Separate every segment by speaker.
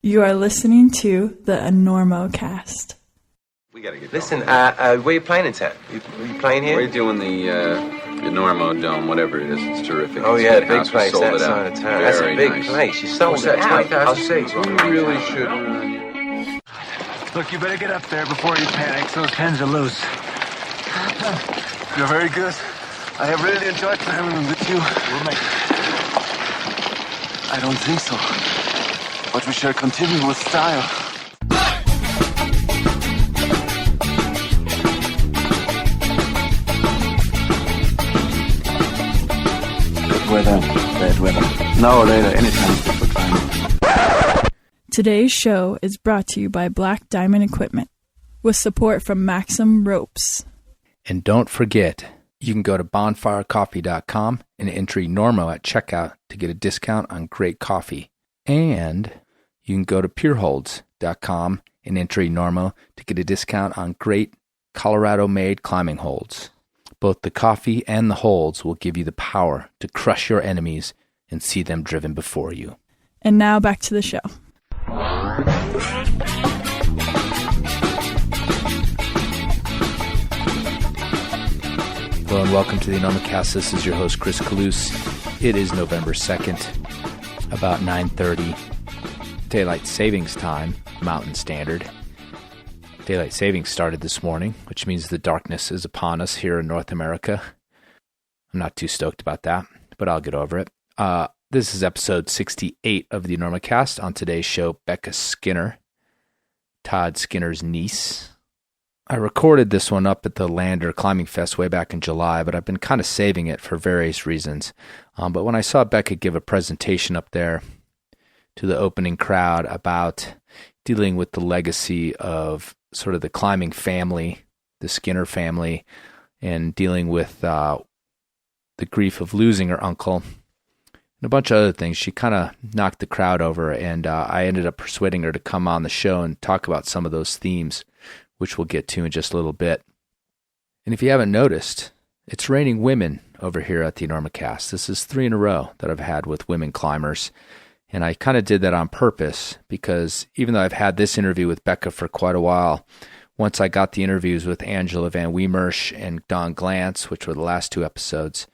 Speaker 1: You are listening to the Enormocast.
Speaker 2: We gotta get
Speaker 3: Listen, where you playing in town? You playing here?
Speaker 2: We're doing the Enormo Dome, whatever it is. It's terrific.
Speaker 3: Oh,
Speaker 2: It's
Speaker 3: yeah,
Speaker 2: a
Speaker 3: big
Speaker 2: house. We
Speaker 3: place
Speaker 2: sold
Speaker 3: that
Speaker 2: it
Speaker 3: side
Speaker 2: out.
Speaker 3: of town. That's a
Speaker 2: Very
Speaker 3: big
Speaker 2: nice.
Speaker 3: place. You sold it out.
Speaker 2: 20,006.
Speaker 3: We
Speaker 2: really should.
Speaker 4: Look, you better get up there before you panic. Those pens are loose. You're very good. I have really enjoyed climbing them with you. We'll make it. I don't think so. But we shall continue with style. Bad weather. Now or later, anytime is good for climbing.
Speaker 1: Today's show is brought to you by Black Diamond Equipment, with support from Maxim Ropes.
Speaker 5: And don't forget, you can go to bonfirecoffee.com and enter Normo at checkout to get a discount on great coffee. And you can go to pureholds.com and enter Normo to get a discount on great Colorado-made climbing holds. Both the coffee and the holds will give you the power to crush your enemies and see them driven before you.
Speaker 1: And now back to the show.
Speaker 5: Hello and welcome to the Enormocast. This is your host, Chris Kalous. It is November 2nd, about 9:30. Daylight savings time, Mountain Standard. Daylight savings started this morning, which means the darkness is upon us here in North America. I'm not too stoked about that, but I'll get over it. This is episode 68 of the Enormocast. On today's show, Becca Skinner, Todd Skinner's niece. I recorded this one up at the Lander Climbing Fest way back in July, but I've been kind of saving it for various reasons. But when I saw Becca give a presentation up there to the opening crowd about dealing with the legacy of sort of the climbing family, the Skinner family, and dealing with the grief of losing her uncle, and a bunch of other things, she kind of knocked the crowd over, and I ended up persuading her to come on the show and talk about some of those themes, which we'll get to in just a little bit. And if you haven't noticed, it's raining women over here at the Enormocast. This is 3 in a row that I've had with women climbers. And I kind of did that on purpose because even though I've had this interview with Becca for quite a while, once I got the interviews with Angela Van Wiemersch and Dawn Glantz, which were the last 2 episodes,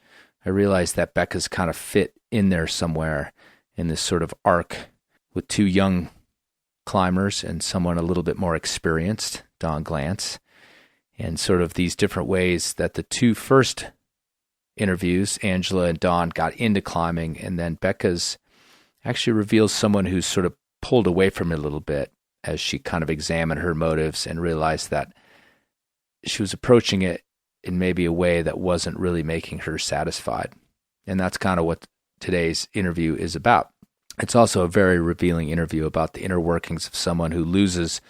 Speaker 5: I realized that Becca's kind of fit in there somewhere in this sort of arc with 2 young climbers and someone a little bit more experienced, Dawn Glantz, and sort of these different ways that the 2 first interviews, Angela and Dawn, got into climbing, and then Becca's actually reveals someone who's sort of pulled away from it a little bit as she kind of examined her motives and realized that she was approaching it in maybe a way that wasn't really making her satisfied. And that's kind of what today's interview is about. It's also a very revealing interview about the inner workings of someone who loses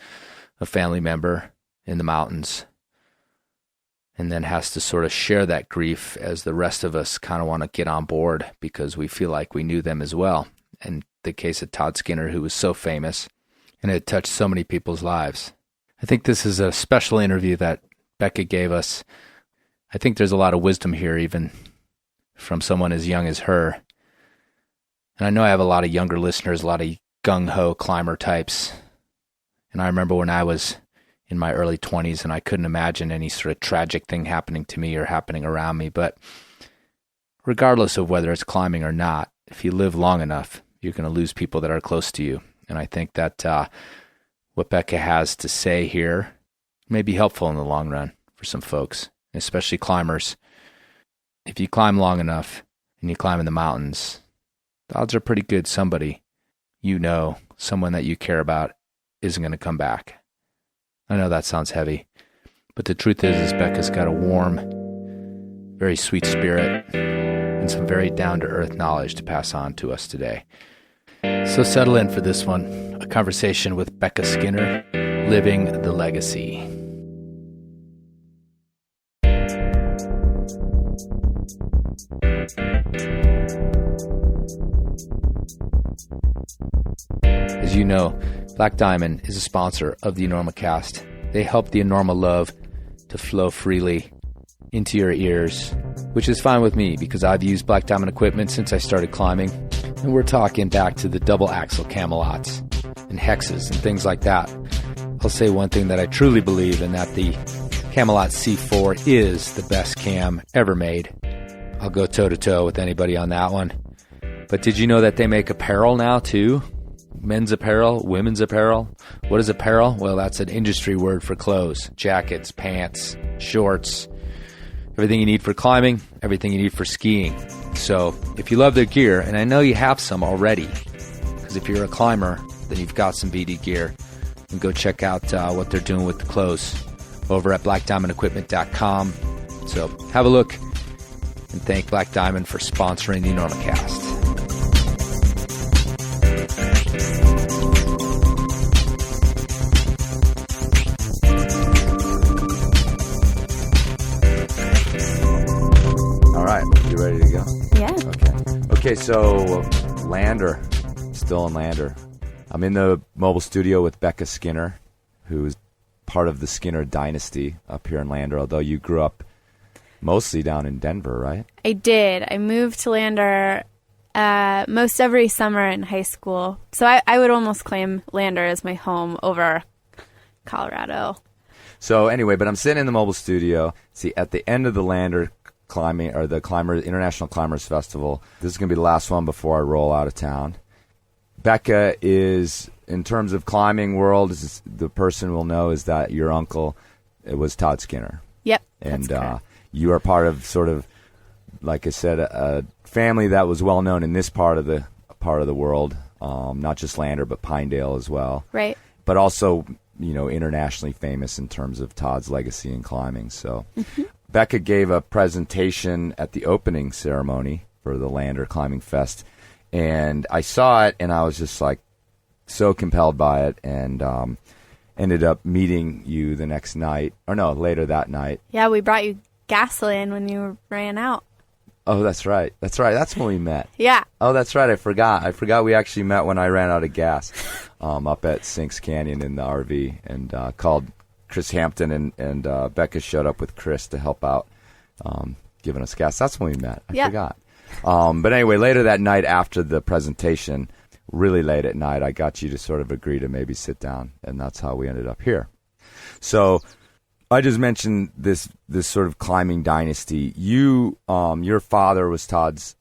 Speaker 5: a family member in the mountains and then has to sort of share that grief as the rest of us kind of want to get on board because we feel like we knew them as well. In the case of Todd Skinner, who was so famous and had touched so many people's lives. I think this is a special interview that Becca gave us. I think there's a lot of wisdom here, even from someone as young as her. And I know I have a lot of younger listeners, a lot of gung-ho climber types. And I remember when I was in my early 20s and I couldn't imagine any sort of tragic thing happening to me or happening around me. But regardless of whether it's climbing or not, if you live long enough, you're going to lose people that are close to you. And I think that what Becca has to say here may be helpful in the long run for some folks, especially climbers. If you climb long enough and you climb in the mountains, the odds are pretty good somebody you know, someone that you care about, isn't going to come back. I know that sounds heavy, but the truth is Becca's got a warm, very sweet spirit and some very down-to-earth knowledge to pass on to us today. So settle in for this one, a conversation with Becca Skinner, Living the Legacy. As you know, Black Diamond is a sponsor of the Enormocast. They help the Enorma love to flow freely into your ears, which is fine with me because I've used Black Diamond equipment since I started climbing, and we're talking back to the double axle Camelots, and hexes and things like that. I'll say one thing that I truly believe, and that the Camelot C4 is the best cam ever made. I'll go toe-to-toe with anybody on that one. But did you know that they make apparel now, too? Men's apparel, women's apparel. What is apparel? Well, that's an industry word for clothes. Jackets, pants, shorts. Everything you need for climbing, everything you need for skiing. So if you love their gear, and I know you have some already, because if you're a climber, then you've got some BD gear, and go check out what they're doing with the clothes over at blackdiamondequipment.com. So have a look, and thank Black Diamond for sponsoring the Enormocast.
Speaker 6: All right, you ready to go?
Speaker 7: Yeah.
Speaker 6: Okay, so Lander, still in Lander. I'm in the mobile studio with Becca Skinner, who's part of the Skinner dynasty up here in Lander, although you grew up mostly down in Denver, right?
Speaker 7: I did. I moved to Lander most every summer in high school. So I would almost claim Lander as my home over Colorado.
Speaker 6: So anyway, but I'm sitting in the mobile studio. See, at the end of the Lander climbing, or the International Climbers Festival, this is going to be the last one before I roll out of town. Becca is, in terms of climbing world, is the person we'll know is that your uncle, it was Todd Skinner.
Speaker 7: Yep,
Speaker 6: and
Speaker 7: that's correct.
Speaker 6: You are part of sort of, like I said, a family that was well known in this part of the world, not just Lander but Pinedale as well.
Speaker 7: Right.
Speaker 6: But also, internationally famous in terms of Todd's legacy in climbing. So, Becca gave a presentation at the opening ceremony for the Lander Climbing Fest. And I saw it, and I was just like so compelled by it, and ended up meeting you the next night, or no, later that night.
Speaker 7: Yeah, we brought you gasoline when you ran out.
Speaker 6: Oh, that's right. That's when we met.
Speaker 7: Yeah.
Speaker 6: Oh, that's right. I forgot we actually met when I ran out of gas up at Sinks Canyon in the RV, and called Chris Hampton, and Becca showed up with Chris to help out, giving us gas. That's when we met. I forgot. But anyway, later that night after the presentation, really late at night, I got you to sort of agree to maybe sit down, and that's how we ended up here. So I just mentioned this sort of climbing dynasty. You, your father was Todd's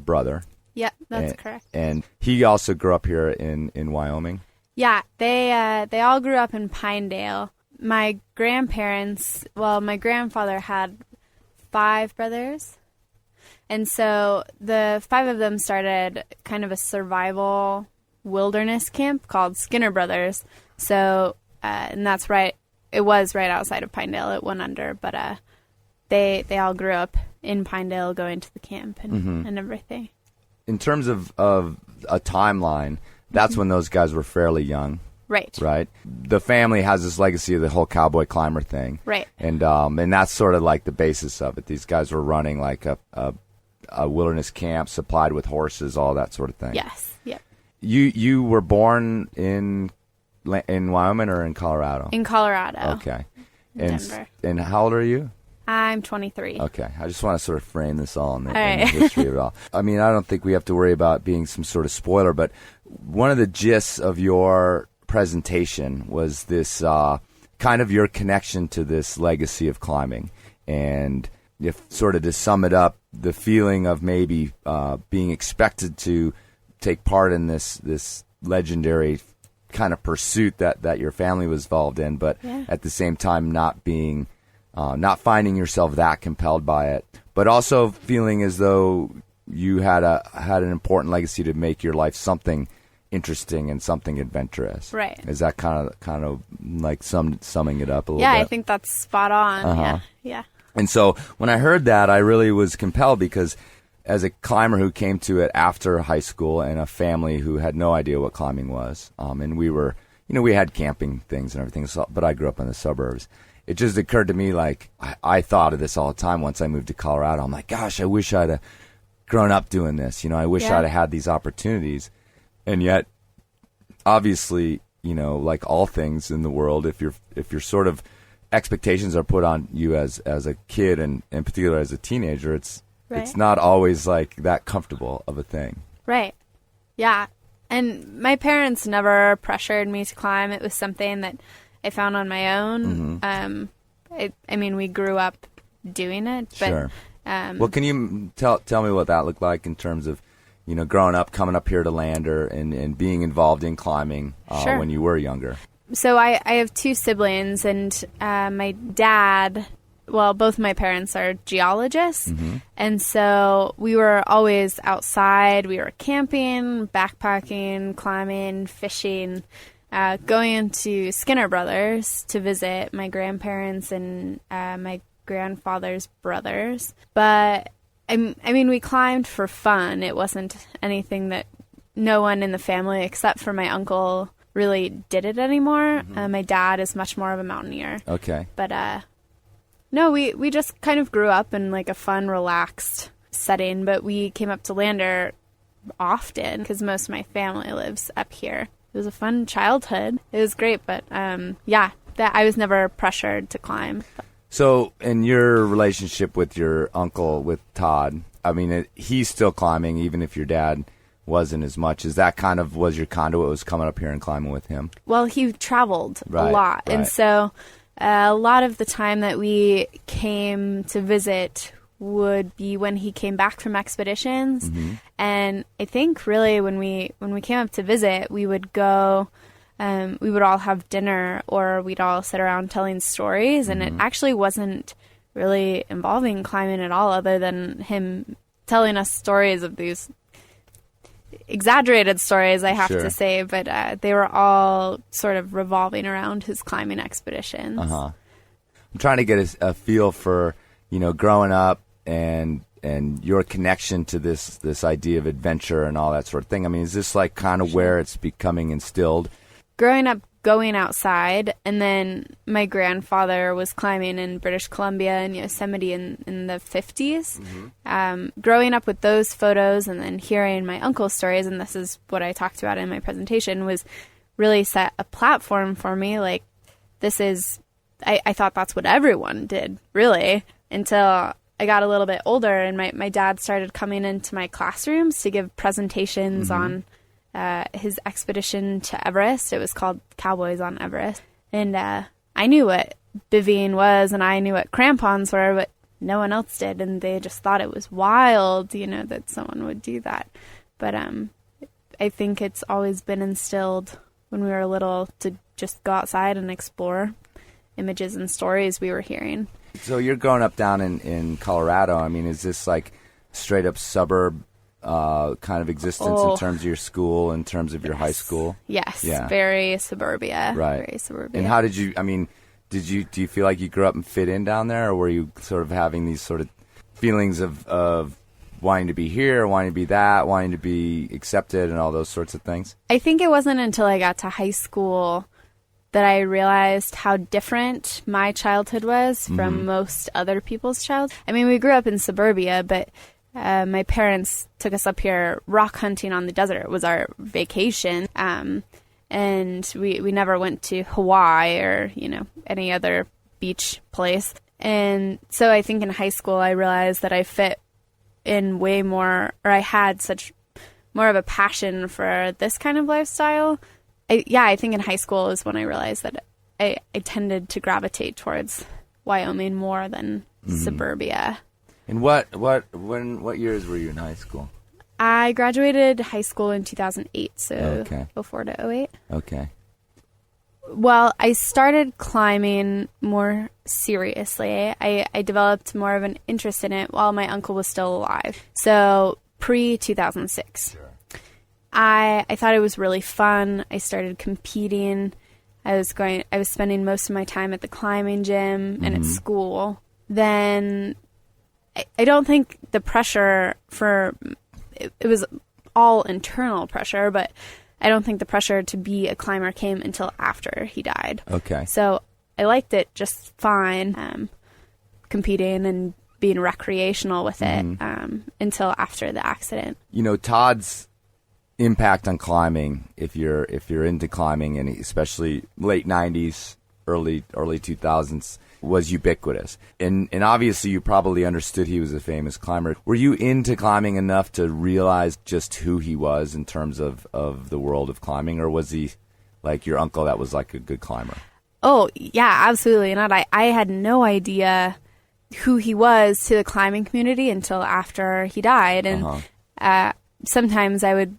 Speaker 6: brother.
Speaker 7: Yeah, that's correct.
Speaker 6: And he also grew up here in Wyoming.
Speaker 7: Yeah, they all grew up in Pinedale. My grandparents, my grandfather had 5 brothers. And so the 5 of them started kind of a survival wilderness camp called Skinner Brothers. So, and that's right. It was right outside of Pinedale. It went under, but they all grew up in Pinedale, going to the camp and everything.
Speaker 6: In terms of a timeline, that's when those guys were fairly young.
Speaker 7: Right.
Speaker 6: Right. The family has this legacy of the whole cowboy climber thing. Right. And that's sort of like the basis of it. These guys were running like a wilderness camp supplied with horses, all that sort of thing.
Speaker 7: Yes. Yep.
Speaker 6: You were born in Wyoming or in Colorado?
Speaker 7: In Colorado.
Speaker 6: Okay.
Speaker 7: Denver.
Speaker 6: And how old are you?
Speaker 7: I'm 23.
Speaker 6: Okay. I just want to sort of frame this all in the history of it all. I mean, I don't think we have to worry about being some sort of spoiler, but one of the gists of your presentation was this kind of your connection to this legacy of climbing. And if sort of to sum it up, the feeling of maybe being expected to take part in this legendary kind of pursuit that your family was involved in, but at the same time not being, not finding yourself that compelled by it, but also feeling as though you had an important legacy to make your life something interesting and something adventurous.
Speaker 7: Right.
Speaker 6: Is that kind of like summing it up a little bit?
Speaker 7: Yeah, I think that's spot on. Yeah.
Speaker 6: And so when I heard that, I really was compelled, because as a climber who came to it after high school and a family who had no idea what climbing was, and we were, we had camping things and everything, but I grew up in the suburbs. It just occurred to me, like, I thought of this all the time once I moved to Colorado. I'm like, gosh, I wish I'd have grown up doing this. I wish I'd have had these opportunities. And yet, obviously, like all things in the world, if you're sort of expectations are put on you as a kid, and in particular as a teenager, it's not always like that comfortable of a thing.
Speaker 7: Right. Yeah. And my parents never pressured me to climb. It was something that I found on my own. I mean, we grew up doing it. But,
Speaker 6: sure. Well, can you tell me what that looked like in terms of, growing up, coming up here to Lander and being involved in climbing
Speaker 7: Sure.
Speaker 6: when you were younger?
Speaker 7: So I have two siblings, and my dad, well, both my parents are geologists, and so we were always outside. We were camping, backpacking, climbing, fishing, going to Skinner Brothers to visit my grandparents and my grandfather's brothers. But, I mean, we climbed for fun. It wasn't anything that no one in the family except for my uncle really did it anymore. My dad is much more of a mountaineer.
Speaker 6: Okay.
Speaker 7: But, no, we just kind of grew up in like a fun, relaxed setting, but we came up to Lander often because most of my family lives up here. It was a fun childhood. It was great, but that I was never pressured to climb.
Speaker 6: So, in your relationship with your uncle, with Todd, I mean, he's still climbing, even if your dad wasn't as much. Is that kind of was your conduit, was coming up here and climbing with him?
Speaker 7: Well, he traveled a lot,
Speaker 6: right.
Speaker 7: And so a lot of the time that we came to visit would be when he came back from expeditions. And I think really when we came up to visit, we would go, we would all have dinner, or we'd all sit around telling stories. And it actually wasn't really involving climbing at all, other than him telling us stories of these exaggerated stories, I have
Speaker 6: Sure.
Speaker 7: to say, but they were all sort of revolving around his climbing expeditions.
Speaker 6: I'm trying to get a feel for, growing up and your connection to this idea of adventure and all that sort of thing. I mean, is this like kind of where it's becoming instilled? Growing
Speaker 7: up, going outside, and then my grandfather was climbing in British Columbia and Yosemite in the 50s. Growing up with those photos and then hearing my uncle's stories, and this is what I talked about in my presentation, was really set a platform for me. Like, this is, I thought that's what everyone did, really, until I got a little bit older and my dad started coming into my classrooms to give presentations on his expedition to Everest. It was called Cowboys on Everest. And I knew what bivvying was, and I knew what crampons were, but no one else did. And they just thought it was wild, that someone would do that. But I think it's always been instilled when we were little to just go outside and explore images and stories we were hearing.
Speaker 6: So you're growing up down in Colorado. I mean, is this like straight up suburb kind of existence in terms of your school, in terms of your high school?
Speaker 7: Yes,
Speaker 6: yeah.
Speaker 7: Very suburbia.
Speaker 6: Right.
Speaker 7: Very suburbia.
Speaker 6: And how did you, do you feel like you grew up and fit in down there, or were you sort of having these sort of feelings of wanting to be here, wanting to be that, wanting to be accepted and all those sorts of things?
Speaker 7: I think it wasn't until I got to high school that I realized how different my childhood was from most other people's childhood. I mean, we grew up in suburbia, but my parents took us up here rock hunting on the desert. It was our vacation. And we never went to Hawaii or, any other beach place. And so I think in high school I realized that I fit in way more, or I had such more of a passion for this kind of lifestyle. I think in high school is when I realized that I tended to gravitate towards Wyoming more than suburbia.
Speaker 6: And what years were you in high school?
Speaker 7: I graduated high school in 2008, so 04 to 08.
Speaker 6: Okay.
Speaker 7: Well, I started climbing more seriously. I developed more of an interest in it while my uncle was still alive. So pre-2006. Sure. I thought it was really fun. I started competing. I was spending most of my time at the climbing gym and at school. Then I don't think the pressure it was all internal pressure, but I don't think the pressure to be a climber came until after he died. Okay. So I liked it just fine, competing and being recreational with it until after the accident.
Speaker 6: Todd's impact on climbing, if you're into climbing, and especially late 90s, early 2000s was ubiquitous. And obviously you probably understood he was a famous climber. Were you into climbing enough to realize just who he was in terms of the world of climbing, or was he like your uncle that was like a good climber?
Speaker 7: Oh, yeah, absolutely not. I had no idea who he was to the climbing community until after he died. And sometimes I would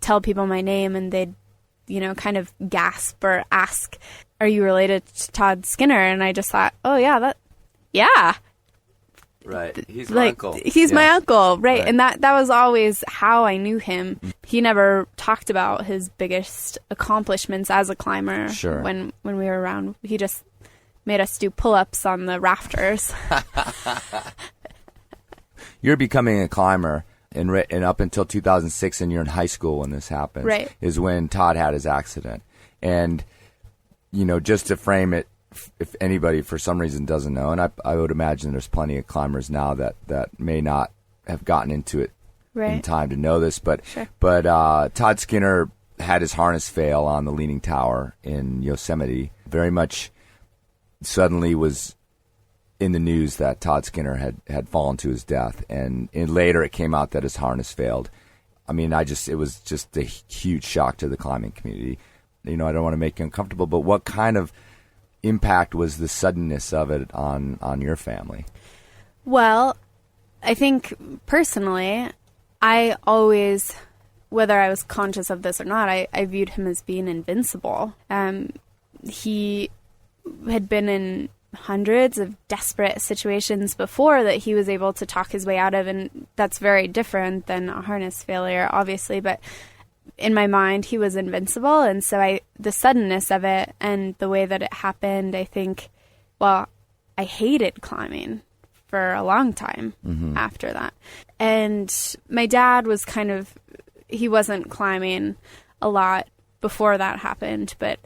Speaker 7: tell people my name and they'd, kind of gasp or ask, "Are you related to Todd Skinner?" And I just thought, oh, yeah, yeah.
Speaker 6: Right. He's my uncle.
Speaker 7: He's my uncle, right. And that was always how I knew him. He never talked about his biggest accomplishments as a climber.
Speaker 6: Sure.
Speaker 7: When we were around. He just made us do pull-ups on the rafters.
Speaker 6: You're becoming a climber, and up until 2006, and you're in high school when this happens,
Speaker 7: right,
Speaker 6: is when Todd had his accident. And, just to frame it, if anybody for some reason doesn't know, and I would imagine there's plenty of climbers now that may not have gotten into it in time to know this, but Todd Skinner had his harness fail on the Leaning Tower in Yosemite. Very much suddenly was in the news that Todd Skinner had fallen to his death, and later it came out that his harness failed. I mean, it was just a huge shock to the climbing community. I don't want to make you uncomfortable, but what kind of impact was the suddenness of it on your family? Well,
Speaker 7: I think personally, I always, whether I was conscious of this or not, I viewed him as being invincible. He had been in hundreds of desperate situations before that he was able to talk his way out of, and that's very different than a harness failure, obviously, but in my mind he was invincible. And so the suddenness of it and the way that it happened, I think, I hated climbing for a long time after that. And my dad was he wasn't climbing a lot before that happened, but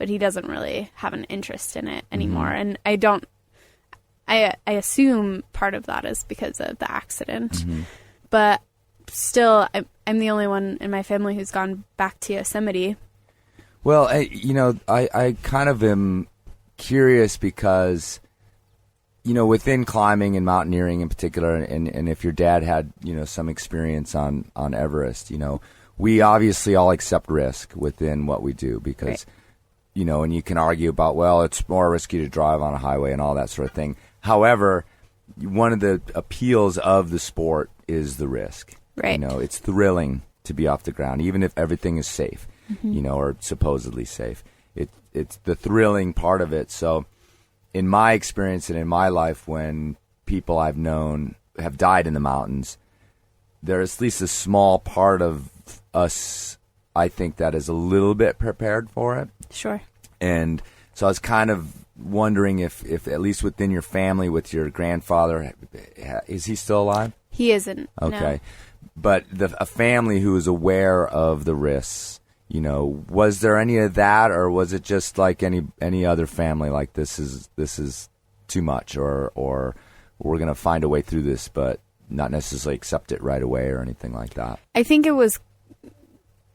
Speaker 7: he doesn't really have an interest in it anymore. And I assume part of that is because of the accident. But still, I'm the only one in my family who's gone back to Yosemite.
Speaker 6: Well, I kind of am curious because, within climbing and mountaineering in particular, and if your dad had, some experience on Everest, we obviously all accept risk within what we do because, and you can argue about, well, it's more risky to drive on a highway and all that sort of thing. However, one of the appeals of the sport is the risk.
Speaker 7: Right.
Speaker 6: It's thrilling to be off the ground, even if everything is safe, or supposedly safe. It's the thrilling part of it. So in my experience and in my life, when people I've known have died in the mountains, there's at least a small part of us, I think, that is a little bit prepared for it.
Speaker 7: Sure.
Speaker 6: And so I was kind of wondering if at least within your family, with your grandfather, is he still alive?
Speaker 7: He isn't.
Speaker 6: Okay.
Speaker 7: No.
Speaker 6: But a family who is aware of the risks, was there any of that, or was it just like any other family, like this is too much, or we're going to find a way through this, but not necessarily accept it right away or anything like that?
Speaker 7: I think it was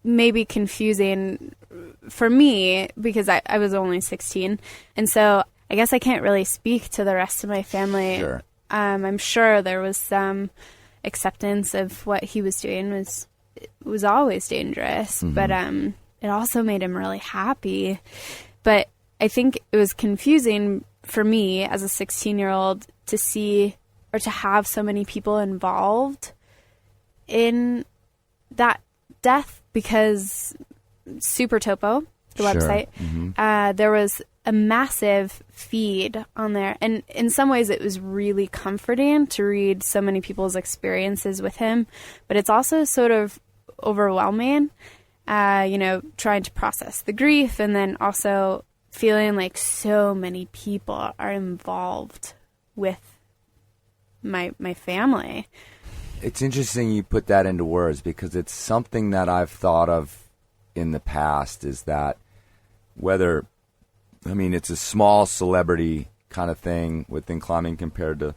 Speaker 7: maybe confusing for me because I was only 16, and so I guess I can't really speak to the rest of my family.
Speaker 6: Sure.
Speaker 7: I'm sure there was some acceptance of what he was doing was always dangerous, but it also made him really happy. But I think it was confusing for me as a 16-year-old to see or to have so many people involved in that death, because Super Topo, the website, there was a massive feed on there, and in some ways it was really comforting to read so many people's experiences with him, but it's also sort of overwhelming, trying to process the grief and then also feeling like so many people are involved with my family.
Speaker 6: It's interesting you put that into words, because it's something that I've thought of in the past, is that it's a small celebrity kind of thing within climbing compared to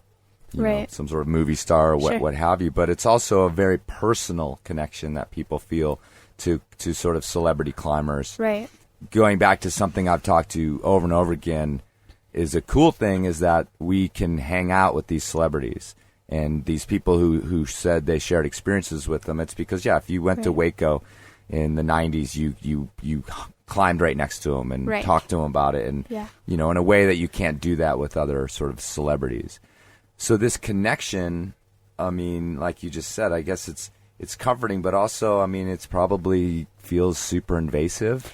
Speaker 6: some sort of movie star or what have you, but it's also a very personal connection that people feel to sort of celebrity climbers.
Speaker 7: Right.
Speaker 6: going back to something I've talked to over and over again, is a cool thing is that we can hang out with these celebrities and these people who said they shared experiences with them. It's because, if you went to Waco in the 90s, you climbed right next to them and talked to them about it. And, in a way that you can't do that with other sort of celebrities. So this connection, I mean, like you just said, I guess it's comforting, but also, I mean, it's probably feels super invasive.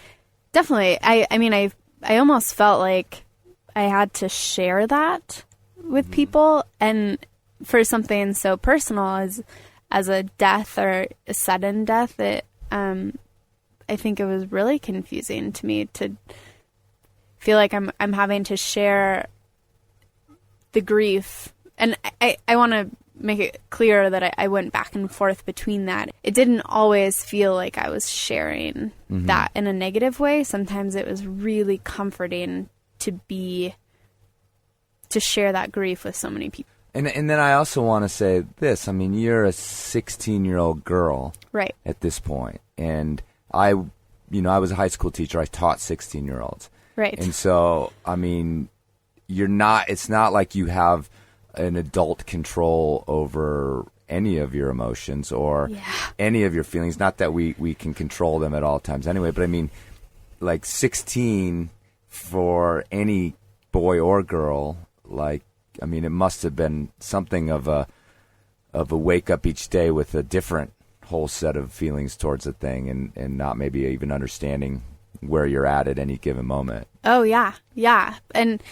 Speaker 6: Definitely.
Speaker 7: I almost felt like I had to share that with people, and for something so personal as a death or a sudden death, I think it was really confusing to me to feel like I'm having to share the grief. And I want to make it clear that I went back and forth between that. It didn't always feel like I was sharing that in a negative way. Sometimes it was really comforting to share that grief with so many people. And
Speaker 6: then I also want to say this. I mean, you're a 16-year-old girl at this point. And I was a high school teacher. I taught 16-year-olds. Right. And so, I mean, it's not like you have an adult control over any of your emotions or any of your feelings. Not that we can control them at all times anyway, but I mean, like 16 for any boy or girl, like, I mean, it must have been something of a wake up each day with a different whole set of feelings towards a thing and not maybe even understanding where you're at any given moment. Oh, yeah. Yeah. And,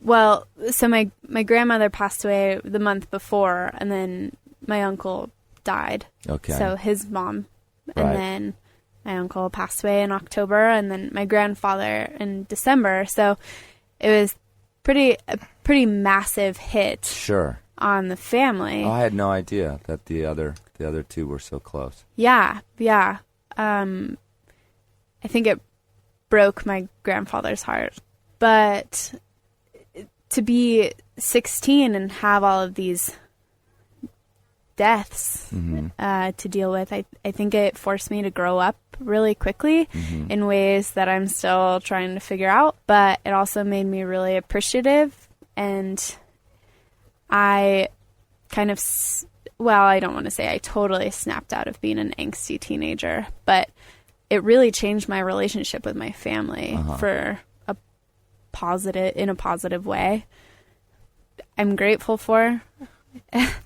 Speaker 6: well, so my grandmother passed away the month before, and then my uncle died. Okay. So his mom. And then my uncle passed away in October, and then my grandfather in December. So it was a pretty massive hit on the family. Oh, I had no idea that the other two were so close. Yeah. I think it broke my grandfather's heart. But to be 16 and have all of these deaths to deal with, I think it forced me to grow up really quickly in ways that I'm still trying to figure out. But it also made me really appreciative, and I kind of, I don't want to say I totally snapped out of being an angsty teenager, but it really changed my relationship with my family in a positive way. I'm grateful for.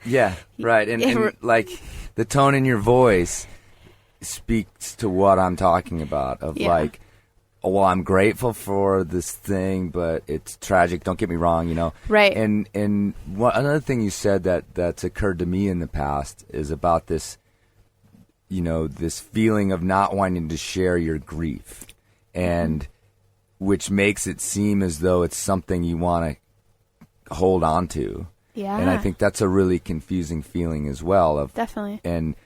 Speaker 6: Yeah, right. And like the tone in your voice speaks to what I'm talking about like, well, I'm grateful for this thing, but it's tragic. Don't get me wrong, Right. And another thing you said that's occurred to me in the past is about this, this feeling of not wanting to share your grief, and which makes it seem as though it's something you want to hold on to. Yeah. And I think that's a really confusing feeling as well. Definitely. And,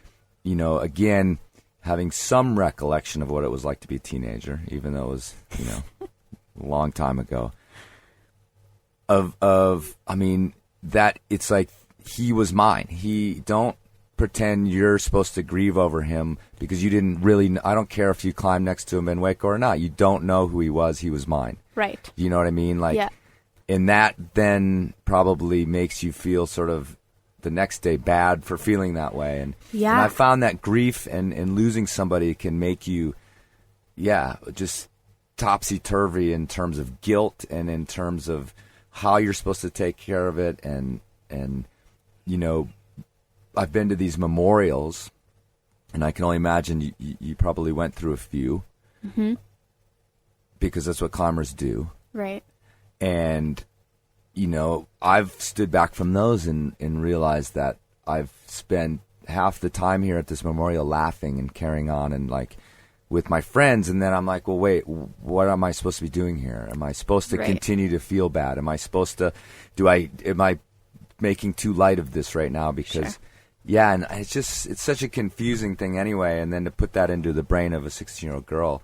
Speaker 6: again, having some recollection of what it was like to be a teenager, even though it was, a long time ago. I mean, that it's like he was mine. Don't pretend you're supposed to grieve over him because you didn't really, I don't care if you climbed next to him in Waco or not. You don't know who he was. He was mine. Right. You know what I mean? Like, yeah. And that then probably makes you feel sort of the next day bad for feeling that way. And I found that grief and losing somebody can make you, just topsy-turvy in terms of guilt and in terms of how you're supposed to take care of it. And I've been to these memorials, and I can only imagine you probably went through a few because that's what climbers do. Right. And, I've stood back from those and realized that I've spent half the time here at this memorial laughing and carrying on and like with my friends. And then I'm like, well, wait, what am I supposed to be doing here? Am I supposed to continue to feel bad? Am I supposed to, am I making too light of this right now? Because, and it's such a confusing thing anyway. And then to put that into the brain of a 16-year-old girl,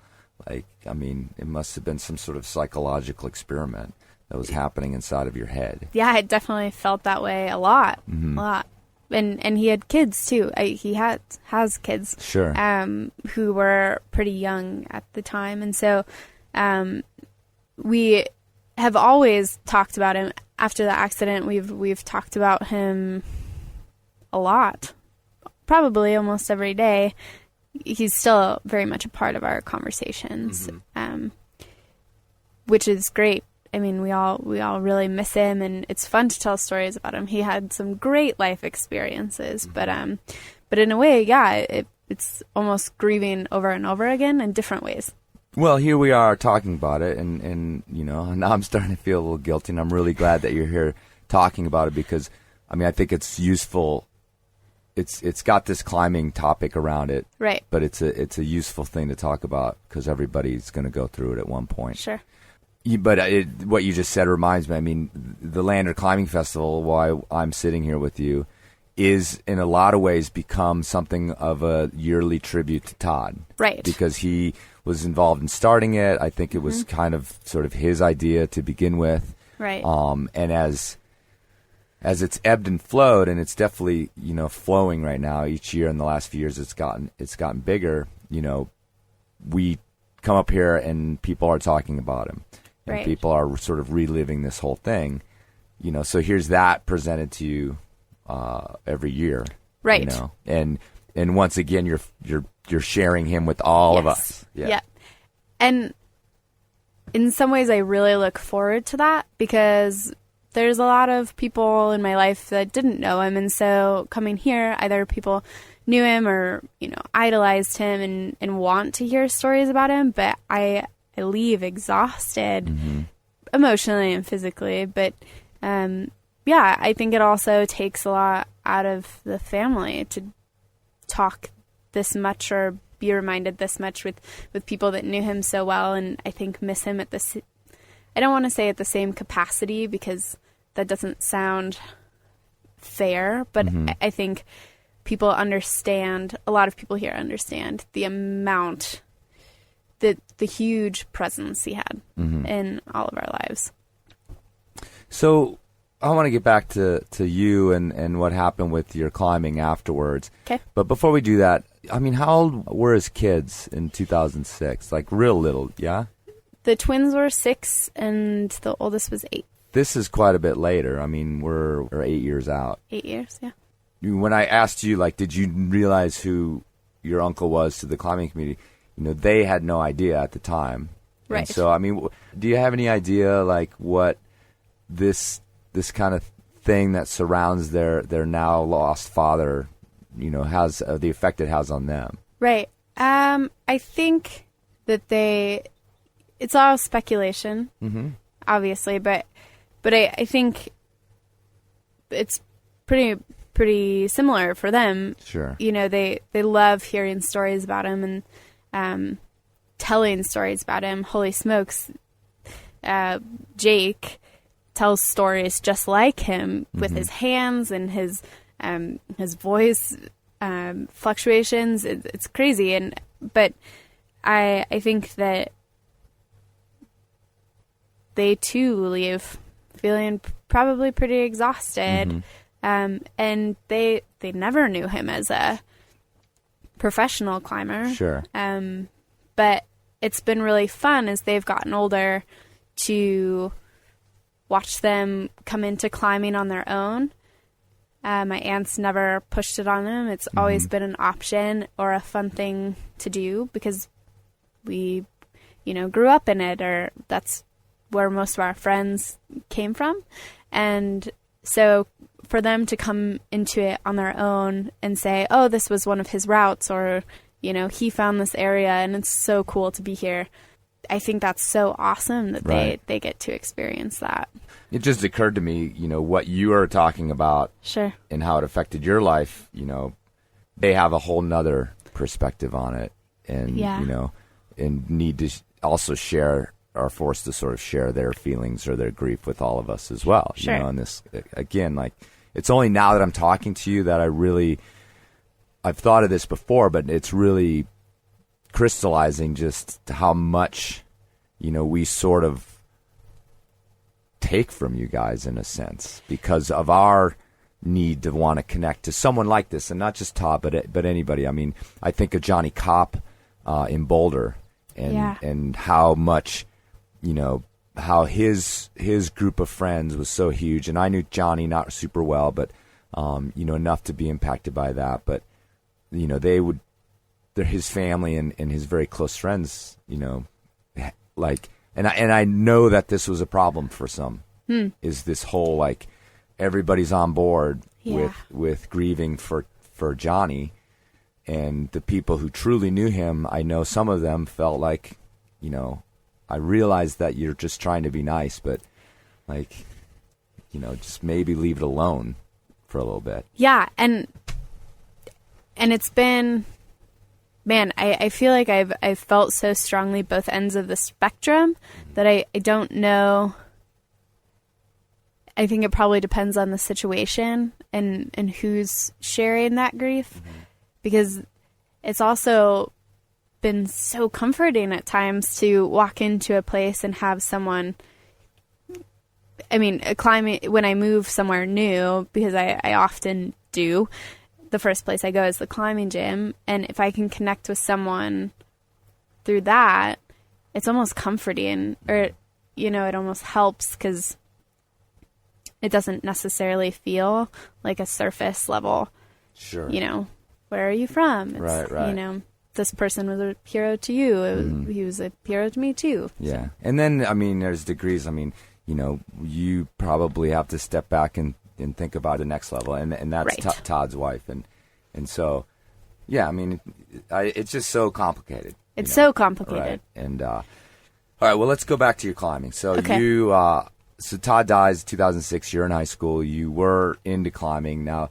Speaker 6: like, I mean, it must have been some sort of psychological experiment that was happening inside of your head. Yeah, it definitely felt that way a lot. A lot.
Speaker 7: and he had kids too. He has kids.
Speaker 6: Sure.
Speaker 7: Who were pretty young at the time, and so we have always talked about him. After the accident, we've talked about him a lot, probably almost every day. He's still very much a part of our conversations, which is great. I mean, we all really miss him, and it's fun to tell stories about him. He had some great life experiences, but in a way, yeah, it's almost grieving over and over again in different ways.
Speaker 6: Well, here we are talking about it, and now I'm starting to feel a little guilty, and I'm really glad that you're here talking about it because, I mean, I think it's useful. It's got this climbing topic around it,
Speaker 7: right?
Speaker 6: But it's a useful thing to talk about because everybody's going to go through it at one point.
Speaker 7: Sure.
Speaker 6: But what you just said reminds me. I mean, the Lander Climbing Festival, why I'm sitting here with you, is in a lot of ways become something of a yearly tribute to Todd,
Speaker 7: right?
Speaker 6: Because he was involved in starting it. I think it was kind of sort of his idea to begin with,
Speaker 7: right?
Speaker 6: And as it's ebbed and flowed, and it's definitely flowing right now. Each year in the last few years, it's gotten bigger. We come up here and people are talking about him, and
Speaker 7: right.
Speaker 6: people are sort of reliving this whole thing. So here's that presented to you every year,
Speaker 7: right?
Speaker 6: And once again, you're sharing him with all of us,
Speaker 7: yeah. And in some ways, I really look forward to that because there's a lot of people in my life that didn't know him. And so coming here, either people knew him or, idolized him and want to hear stories about him. But I leave exhausted emotionally and physically. But, I think it also takes a lot out of the family to talk this much or be reminded this much with people that knew him so well. And I think miss him I don't want to say at the same capacity because that doesn't sound fair, but I think people understand, a lot of people here understand the amount, the huge presence he had in all of our lives.
Speaker 6: So I want to get back to you and what happened with your climbing afterwards.
Speaker 7: Okay.
Speaker 6: But before we do that, I mean, how old were his kids in 2006? Like real little, yeah?
Speaker 7: The twins were 6 and the oldest was 8.
Speaker 6: This is quite a bit later. I mean, we're 8 years out.
Speaker 7: 8 years, yeah.
Speaker 6: When I asked you, did you realize who your uncle was to the climbing community? They had no idea at the time.
Speaker 7: Right.
Speaker 6: And so, I mean, do you have any idea, what this kind of thing that surrounds their now lost father, has the effect it has on them?
Speaker 7: Right. I think that it's all speculation, obviously, but I think it's pretty similar for them.
Speaker 6: Sure.
Speaker 7: They love hearing stories about him and telling stories about him. Holy smokes, Jake tells stories just like him with his hands and his voice fluctuations. It's crazy, but I think that they too leave feeling probably pretty exhausted, and they never knew him as a professional climber.
Speaker 6: Sure.
Speaker 7: But it's been really fun as they've gotten older to watch them come into climbing on their own. My aunts never pushed it on them. It's always been an option or a fun thing to do because we, grew up in it, or that's where most of our friends came from. And so for them to come into it on their own and say, oh, this was one of his routes, or, he found this area and it's so cool to be here. I think that's so awesome that they get to experience that.
Speaker 6: It just occurred to me, what you are talking about,
Speaker 7: sure,
Speaker 6: and how it affected your life. They have a whole nother perspective on it, and and need to also share, are forced to sort of share their feelings or their grief with all of us as well.
Speaker 7: Sure.
Speaker 6: And this again, it's only now that I'm talking to you that I've thought of this before, but it's really crystallizing just how much, we sort of take from you guys in a sense because of our, need to want to connect to someone like this, and not just Todd, but anybody. I mean, I think of Johnny Kopp in Boulder, and how much, how his group of friends was so huge. And I knew Johnny not super well, but enough to be impacted by that. But they're his family and his very close friends, like, and I know that this was a problem for some. Is this whole, like, everybody's on board with grieving for Johnny, and the people who truly knew him, I know some of them felt like, I realize that you're just trying to be nice, but, like, just maybe leave it alone for a little bit.
Speaker 7: Yeah, and it's been, man, I feel like I've felt so strongly both ends of the spectrum that I don't know. I think it probably depends on the situation and who's sharing that grief, because it's also been so comforting at times to walk into a place and have someone, I mean, when I move somewhere new, because I often do, the first place I go is the climbing gym, and if I can connect with someone through that, it's almost comforting, or, it almost helps, because it doesn't necessarily feel like a surface level. Sure. Where are you from? It's,
Speaker 6: right.
Speaker 7: This person was a hero to you. He was a hero to me too.
Speaker 6: Yeah. And then, I mean, there's degrees. I mean, you probably have to step back and think about the next level. And that's right. Todd's wife. And so, yeah, I mean, it's just so complicated.
Speaker 7: It's so complicated.
Speaker 6: Right? And, all right, well, let's go back to your climbing. So
Speaker 7: okay.
Speaker 6: So Todd dies 2006. You're in high school. You were into climbing. Now,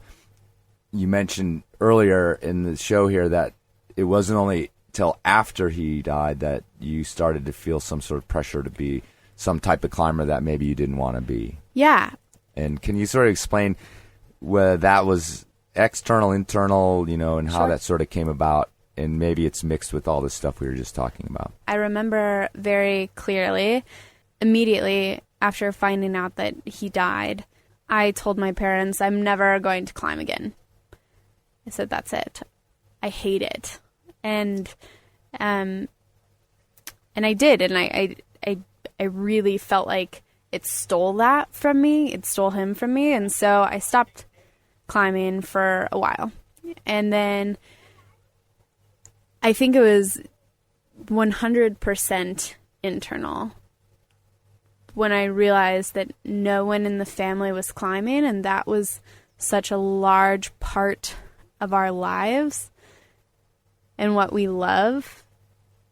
Speaker 6: you mentioned earlier in the show here that it wasn't only till after he died that you started to feel some sort of pressure to be some type of climber that maybe you didn't want to be.
Speaker 7: Yeah.
Speaker 6: And can you sort of explain whether that was external, internal, and how that sort of came about? And maybe it's mixed with all this stuff we were just talking about.
Speaker 7: I remember very clearly, immediately after finding out that he died, I told my parents, I'm never going to climb again. I said, that's it. I hate it. And I did. And I really felt like it stole that from me. It stole him from me. And so I stopped climbing for a while. And then I think it was 100% internal when I realized that no one in the family was climbing, and that was such a large part of our lives and what we love,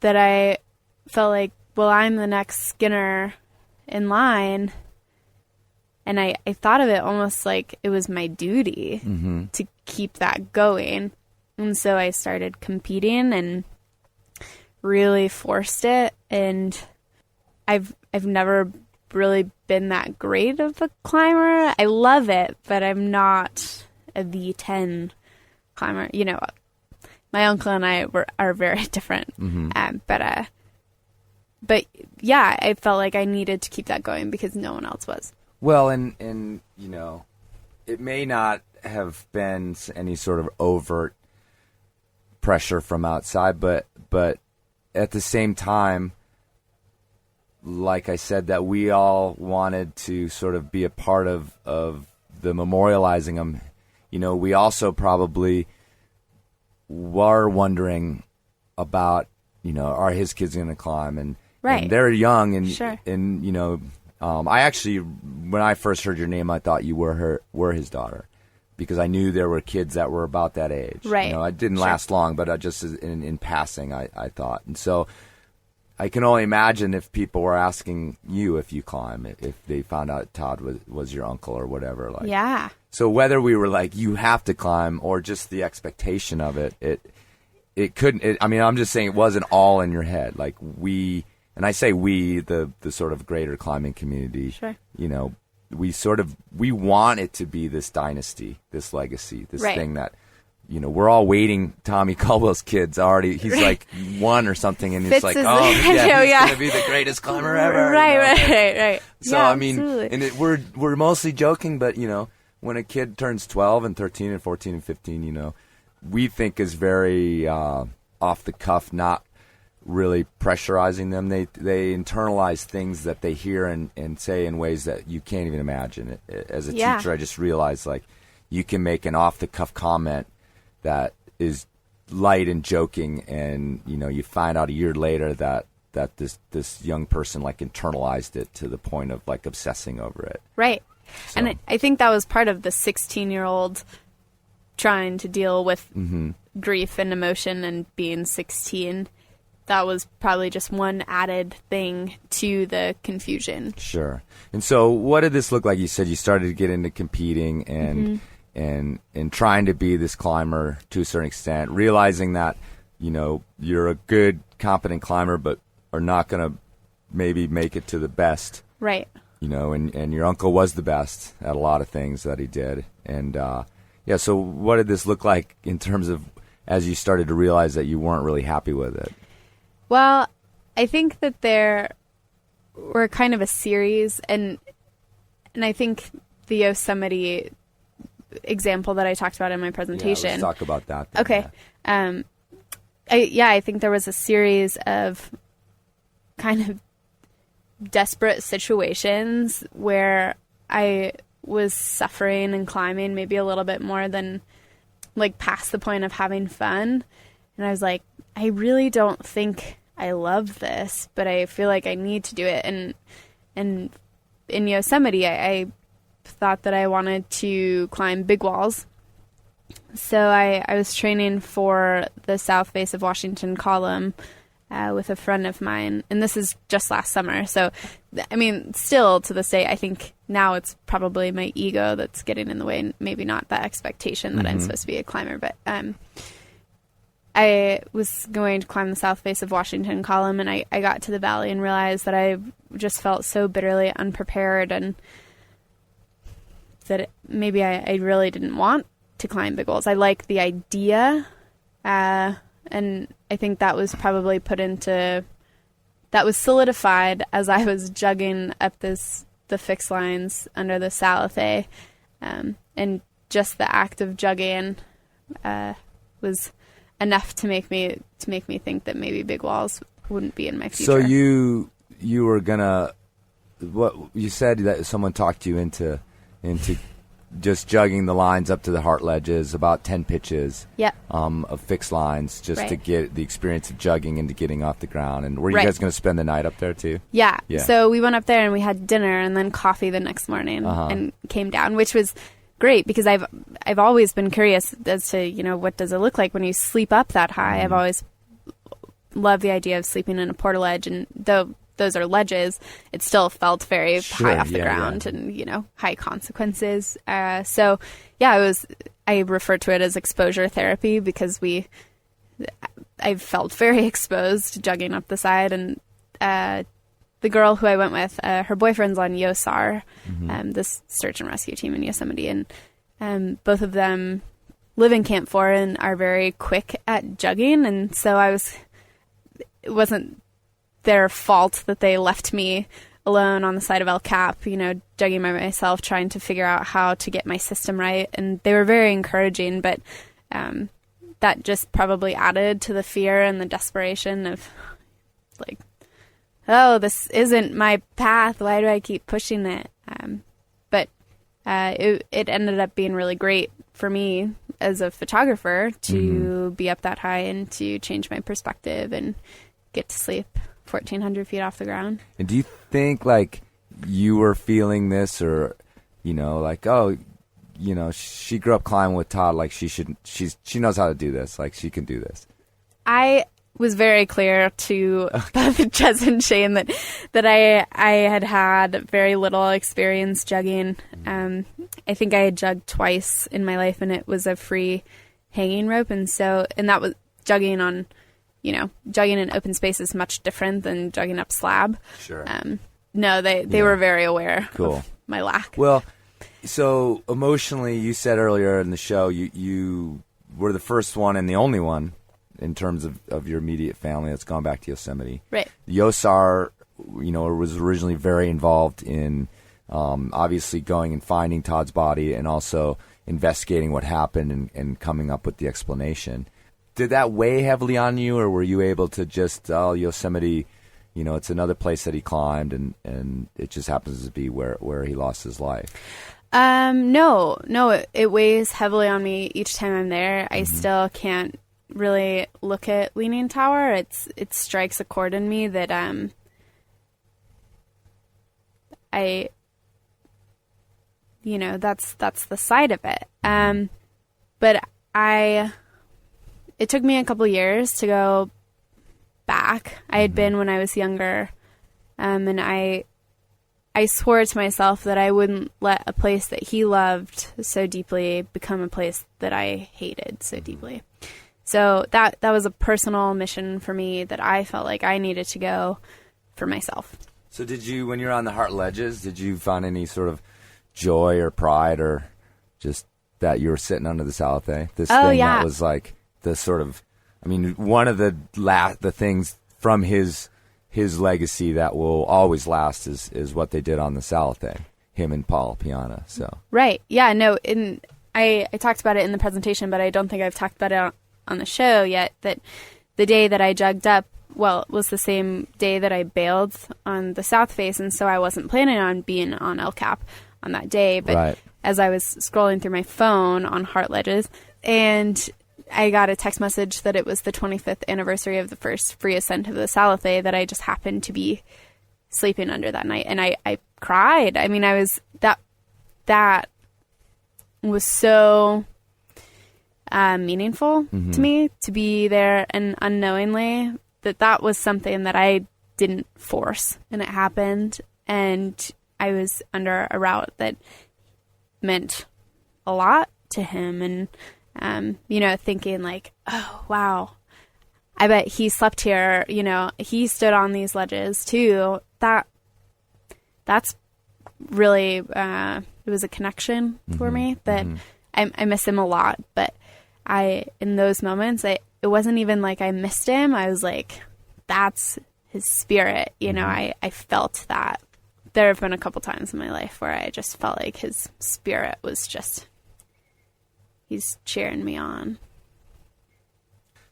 Speaker 7: that I felt like, well, I'm the next Skinner in line. And I thought of it almost like it was my duty to keep that going. And so I started competing and really forced it. And I've never really been that great of a climber. I love it, but I'm not a V10 climber. My uncle and I are very different. But yeah, I felt like I needed to keep that going because no one else was.
Speaker 6: Well, and it may not have been any sort of overt pressure from outside, but at the same time, like I said, that we all wanted to sort of be a part of the memorializing them. We also probably were wondering about, are his kids going to climb? And they're young, and
Speaker 7: sure.
Speaker 6: And I actually, when I first heard your name, I thought you were his daughter, because I knew there were kids that were about that age.
Speaker 7: Right.
Speaker 6: It didn't last long, but I just in passing, I thought. And so I can only imagine if people were asking you if you climb, if they found out Todd was your uncle or whatever. Like,
Speaker 7: yeah.
Speaker 6: So whether we were like, you have to climb, or just the expectation of it, it couldn't. I mean, I'm just saying it wasn't all in your head. Like we. And I say we, the sort of greater climbing community,
Speaker 7: sure.
Speaker 6: We want it to be this dynasty, this legacy, this
Speaker 7: right.
Speaker 6: thing that, we're all waiting. Tommy Caldwell's kid's already, he's like 1 or something, and it's like, he's going to be the greatest climber ever.
Speaker 7: Right.
Speaker 6: So,
Speaker 7: yeah,
Speaker 6: I mean,
Speaker 7: absolutely.
Speaker 6: and we're mostly joking, but, when a kid turns 12 and 13 and 14 and 15, you know, we think is very off the cuff, not really pressurizing them. They internalize things that they hear and say in ways that you can't even imagine. As a teacher, I just realized, like, you can make an off the cuff comment that is light and joking, and you know, you find out a year later that this young person like internalized it to the point of like obsessing over it.
Speaker 7: Right.
Speaker 6: So.
Speaker 7: And I think that was part of the 16-year-old trying to deal with grief and emotion and being 16. That was probably just one added thing to the confusion.
Speaker 6: Sure. And so what did this look like? You said you started to get into competing and trying to be this climber to a certain extent, realizing that, you know, you're a good, competent climber, but are not going to maybe make it to the best.
Speaker 7: Right.
Speaker 6: You know, and your uncle was the best at a lot of things that he did. And, so what did this look like in terms of as you started to realize that you weren't really happy with it?
Speaker 7: Well, I think that there were kind of a series, and I think the Yosemite example that I talked about in my presentation.
Speaker 6: Yeah, let's talk about that then.
Speaker 7: Okay. I think there was a series of kind of desperate situations where I was suffering and climbing maybe a little bit more than like past the point of having fun. And I was like, I really don't think I love this, but I feel like I need to do it. And in Yosemite, I thought that I wanted to climb big walls. So I was training for the south face of Washington column with a friend of mine. And this is just last summer. So, I mean, still to this day, I think now it's probably my ego that's getting in the way, and maybe not that expectation that I'm supposed to be a climber. But I was going to climb the south face of Washington column, and I got to the valley and realized that I just felt so bitterly unprepared, and that maybe I really didn't want to climb big walls. I liked the idea, and I think that was probably that was solidified as I was jugging up the fixed lines under the Salathé, and just the act of jugging was enough to make me think that maybe big walls wouldn't be in my future.
Speaker 6: So you were gonna, what you said that someone talked you into just jugging the lines up to the heart ledges, about 10 pitches of fixed lines, just to get the experience of jugging into getting off the ground. And were you guys going to spend the night up there too?
Speaker 7: Yeah. So we went up there and we had dinner and then coffee the next morning and came down, which was great because I've always been curious as to, you know, what does it look like when you sleep up that high. I've always loved the idea of sleeping in a portaledge, and though those are ledges, it still felt very high off the ground and, you know, high consequences. I refer to it as exposure therapy because I felt very exposed jugging up the side. And the girl who I went with, her boyfriend's on YOSAR, this search and rescue team in Yosemite. And both of them live in Camp 4 and are very quick at jugging. And so it wasn't their fault that they left me alone on the side of El Cap, you know, jugging by myself, trying to figure out how to get my system right. And they were very encouraging, but that just probably added to the fear and the desperation of like, oh, this isn't my path. Why do I keep pushing it? But it ended up being really great for me as a photographer to be up that high and to change my perspective and get to sleep 1,400 feet off the ground. And
Speaker 6: do you think like you were feeling this, or, you know, like, oh, you know, she grew up climbing with Todd, like she knows how to do this, like she can do this? I was very clear to both Jez and Shane that I had very little experience jugging. I think I had jugged twice in my life, and it was a free hanging rope, and that was jugging on, you know, jugging in open space is much different than jugging up slab. Sure. No, they were very aware of my lack. Well, so emotionally, you said earlier in the show, you were the first one and the only one in terms of your immediate family that's gone back to Yosemite.
Speaker 7: Right.
Speaker 6: YOSAR, you know, was originally very involved in obviously going and finding Todd's body and also investigating what happened and coming up with the explanation. Did that weigh heavily on you, or were you able to just, Yosemite, it's another place that he climbed and it just happens to be where he lost his life?
Speaker 7: No, it weighs heavily on me each time I'm there. I still can't really look at Leaning Tower. It strikes a chord in me that, that's the side of it. But it took me a couple years to go back. I had been when I was younger, and I swore to myself that I wouldn't let a place that he loved so deeply become a place that I hated so deeply. So that was a personal mission for me that I felt like I needed to go for myself.
Speaker 6: So did you, when you're on the Heart Ledges, did you find any sort of joy or pride or just that you were sitting under the Salathé? That was like the sort of, one of the things from his legacy that will always last is what they did on the Salathé, him and Paul Piana. So
Speaker 7: right, yeah, no, I talked about it in the presentation, but I don't think I've talked about it on the show yet. That the day that I jugged up, it was the same day that I bailed on the South Face, and so I wasn't planning on being on El Cap on that day. But as I was scrolling through my phone on Heart Ledges, and I got a text message that it was the 25th anniversary of the first free ascent of the Salathé, that I just happened to be sleeping under that night. And I cried. That was so meaningful to me, to be there, and unknowingly that was something that I didn't force, and it happened. And I was under a route that meant a lot to him. And thinking like, oh, wow, I bet he slept here. He stood on these ledges too. That's really, it was a connection for me that I miss him a lot. But in those moments, it wasn't even like I missed him. I was like, that's his spirit. I felt that. There have been a couple times in my life where I just felt like his spirit was just, he's cheering me on.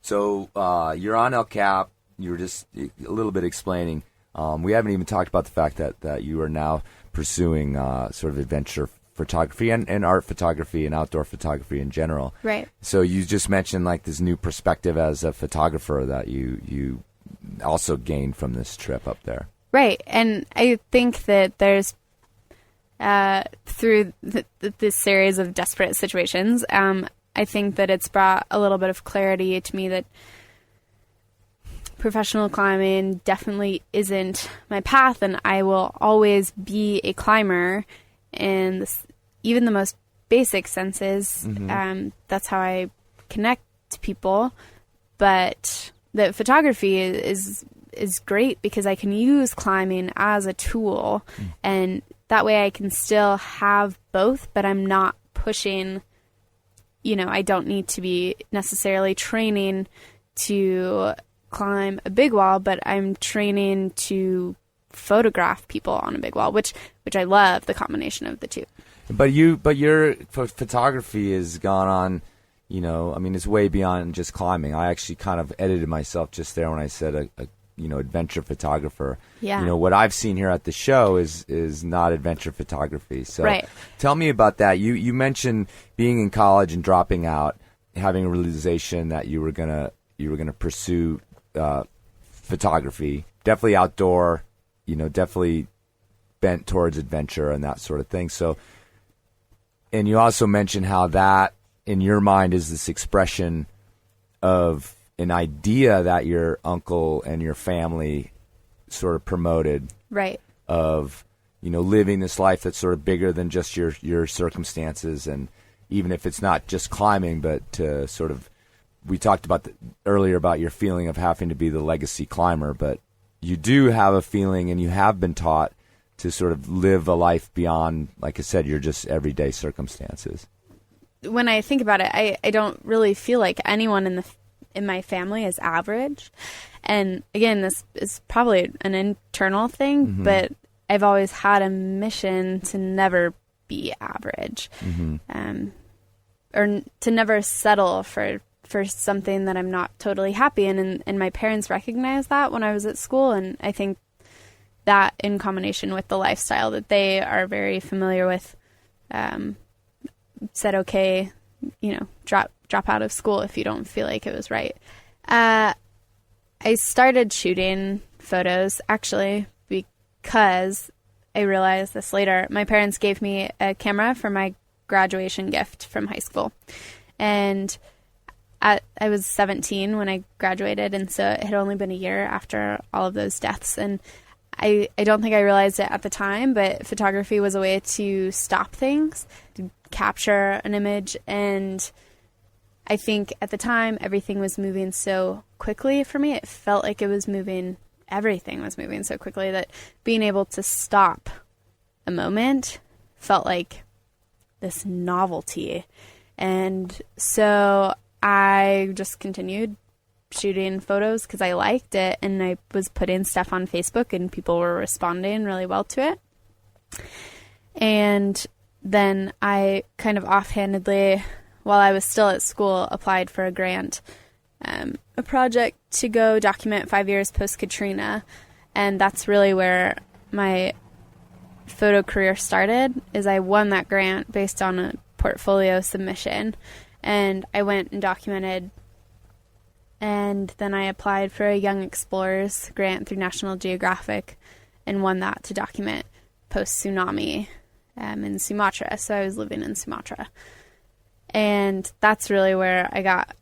Speaker 6: So you're on El Cap. You were just a little bit explaining. We haven't even talked about the fact that you are now pursuing sort of adventure photography and art photography and outdoor photography in general.
Speaker 7: Right. So
Speaker 6: you just mentioned like this new perspective as a photographer that you also gained from this trip up there.
Speaker 7: Right. And I think that there's through this series of desperate situations, I think that it's brought a little bit of clarity to me that professional climbing definitely isn't my path, and I will always be a climber in even the most basic senses. That's how I connect to people. But the photography is great because I can use climbing as a tool, and that way I can still have both, but I'm not pushing, I don't need to be necessarily training to climb a big wall, but I'm training to photograph people on a big wall, which I love, the combination of the two.
Speaker 6: But your photography has gone on, it's way beyond just climbing. I actually kind of edited myself just there when I said adventure photographer.
Speaker 7: Yeah.
Speaker 6: What I've seen here at the show is not adventure photography. So
Speaker 7: right.
Speaker 6: Tell me about that. You mentioned being in college and dropping out, having a realization that you were gonna pursue photography. Definitely outdoor, definitely bent towards adventure and that sort of thing. So, and you also mentioned how that in your mind is this expression of an idea that your uncle and your family sort of promoted,
Speaker 7: right? Of,
Speaker 6: living this life that's sort of bigger than just your circumstances. And even if it's not just climbing, but to sort of, we talked about earlier about your feeling of having to be the legacy climber, but you do have a feeling, and you have been taught to sort of live a life beyond, like I said, your just everyday circumstances.
Speaker 7: When I think about it, I don't really feel like anyone in my family is average. And again, this is probably an internal thing, but I've always had a mission to never be average, or to never settle for something that I'm not totally happy in. And my parents recognized that when I was at school. And I think that in combination with the lifestyle that they are very familiar with, said, okay, drop out of school if you don't feel like it was right. I started shooting photos actually because I realized this later. My parents gave me a camera for my graduation gift from high school. And I was 17 when I graduated, and so it had only been a year after all of those deaths. And I don't think I realized it at the time, but photography was a way to stop things, to capture an image. And I think at the time, everything was moving so quickly for me. It felt like everything was moving so quickly that being able to stop a moment felt like this novelty. And so I just continued shooting photos because I liked it, and I was putting stuff on Facebook and people were responding really well to it. And then I kind of offhandedly, while I was still at school, applied for a grant, a project to go document 5 years post-Katrina. And that's really where my photo career started, is I won that grant based on a portfolio submission. And I went and documented. And then I applied for a Young Explorers grant through National Geographic and won that to document post-tsunami in Sumatra. So I was living in Sumatra. And that's really where I got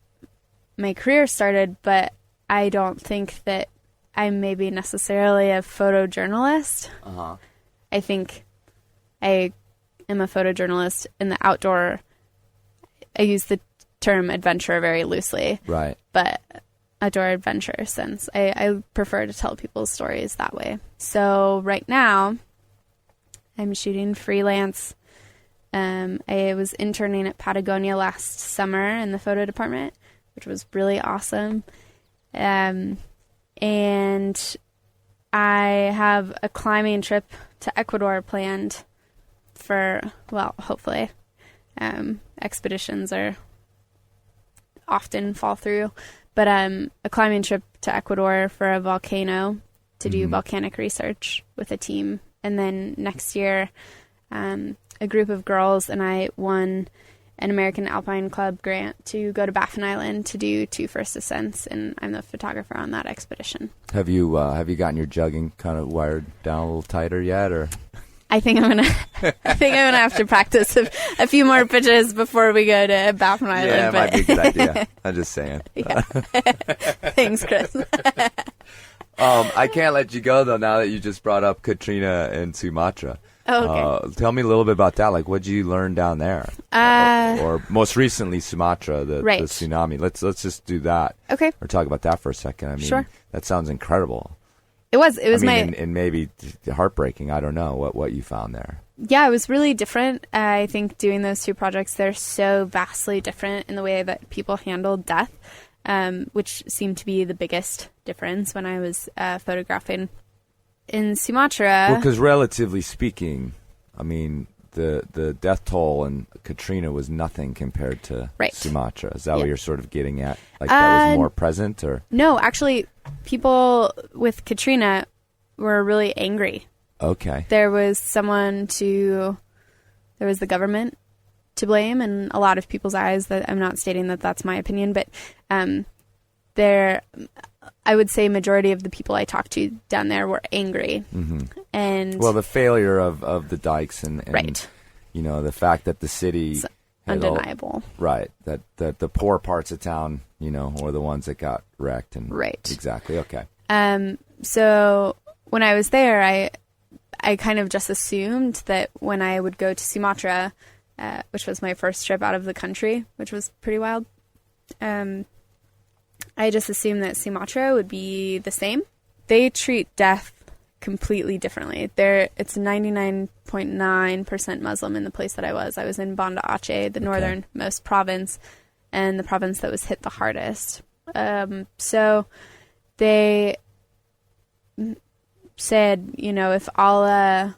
Speaker 7: my career started, but I don't think that I'm maybe necessarily a photojournalist. I think I am a photojournalist in the outdoor. I use the term adventure very loosely.
Speaker 6: Right.
Speaker 7: But outdoor adventure sense. I prefer to tell people's stories that way. So right now, I'm shooting freelance. I was interning at Patagonia last summer in the photo department, which was really awesome. And I have a climbing trip to Ecuador planned for, well, hopefully. Expeditions are often fall through, but a climbing trip to Ecuador for a volcano to do volcanic research with a team. And then next year, a group of girls and I won an American Alpine Club grant to go to Baffin Island to do 2 first ascents, and I'm the photographer on that expedition.
Speaker 6: Have you gotten your jugging kind of wired down a little tighter yet, or?
Speaker 7: I think I'm gonna have to practice a few more pitches before we go to Baffin Island.
Speaker 6: Yeah, it might be a good idea. I'm just saying.
Speaker 7: Yeah. Thanks, Chris.
Speaker 6: I can't let you go though. Now that you just brought up Katrina and Sumatra.
Speaker 7: Oh, okay.
Speaker 6: Tell me a little bit about that. Like, what did you learn down there? Or most recently, Sumatra, the tsunami. Let's just do that.
Speaker 7: Okay.
Speaker 6: Or talk about that for a second. I mean,
Speaker 7: sure.
Speaker 6: That sounds incredible.
Speaker 7: It was
Speaker 6: and maybe heartbreaking. I don't know what you found there.
Speaker 7: Yeah, it was really different. I think doing those 2 projects, they're so vastly different in the way that people handled death, which seemed to be the biggest difference when I was photographing in Sumatra.
Speaker 6: Well, because relatively speaking, I mean, the death toll in Katrina was nothing compared to Sumatra. Is that what you're sort of getting at? Like that was more present, or? No,
Speaker 7: actually, people with Katrina were really angry.
Speaker 6: Okay.
Speaker 7: There was the government to blame in a lot of people's eyes. That I'm not stating that that's my opinion, but I would say majority of the people I talked to down there were angry. Mm-hmm. And
Speaker 6: the failure of the dikes and the fact that the city
Speaker 7: it's undeniable.
Speaker 6: That the poor parts of town, were the ones that got wrecked. And exactly. Okay.
Speaker 7: So when I was there, I kind of just assumed that when I would go to Sumatra, which was my first trip out of the country, which was pretty wild, I just assumed that Sumatra would be the same. They treat death completely differently. It's 99.9% Muslim in the place that I was. I was in Banda Aceh, the northernmost province, and the province that was hit the hardest. So they said, if Allah,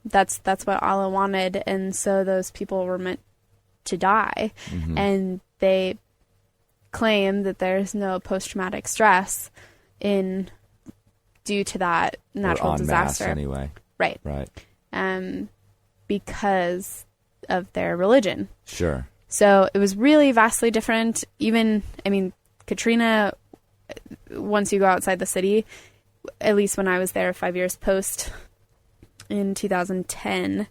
Speaker 7: that's what Allah wanted, and so those people were meant to die.
Speaker 6: Mm-hmm.
Speaker 7: And they claim that there's no post-traumatic stress due to that natural
Speaker 6: en
Speaker 7: disaster.
Speaker 6: masse anyway.
Speaker 7: Right. Because of their religion.
Speaker 6: Sure.
Speaker 7: So it was really vastly different. Katrina, once you go outside the city, at least when I was there 5 years post in 2010,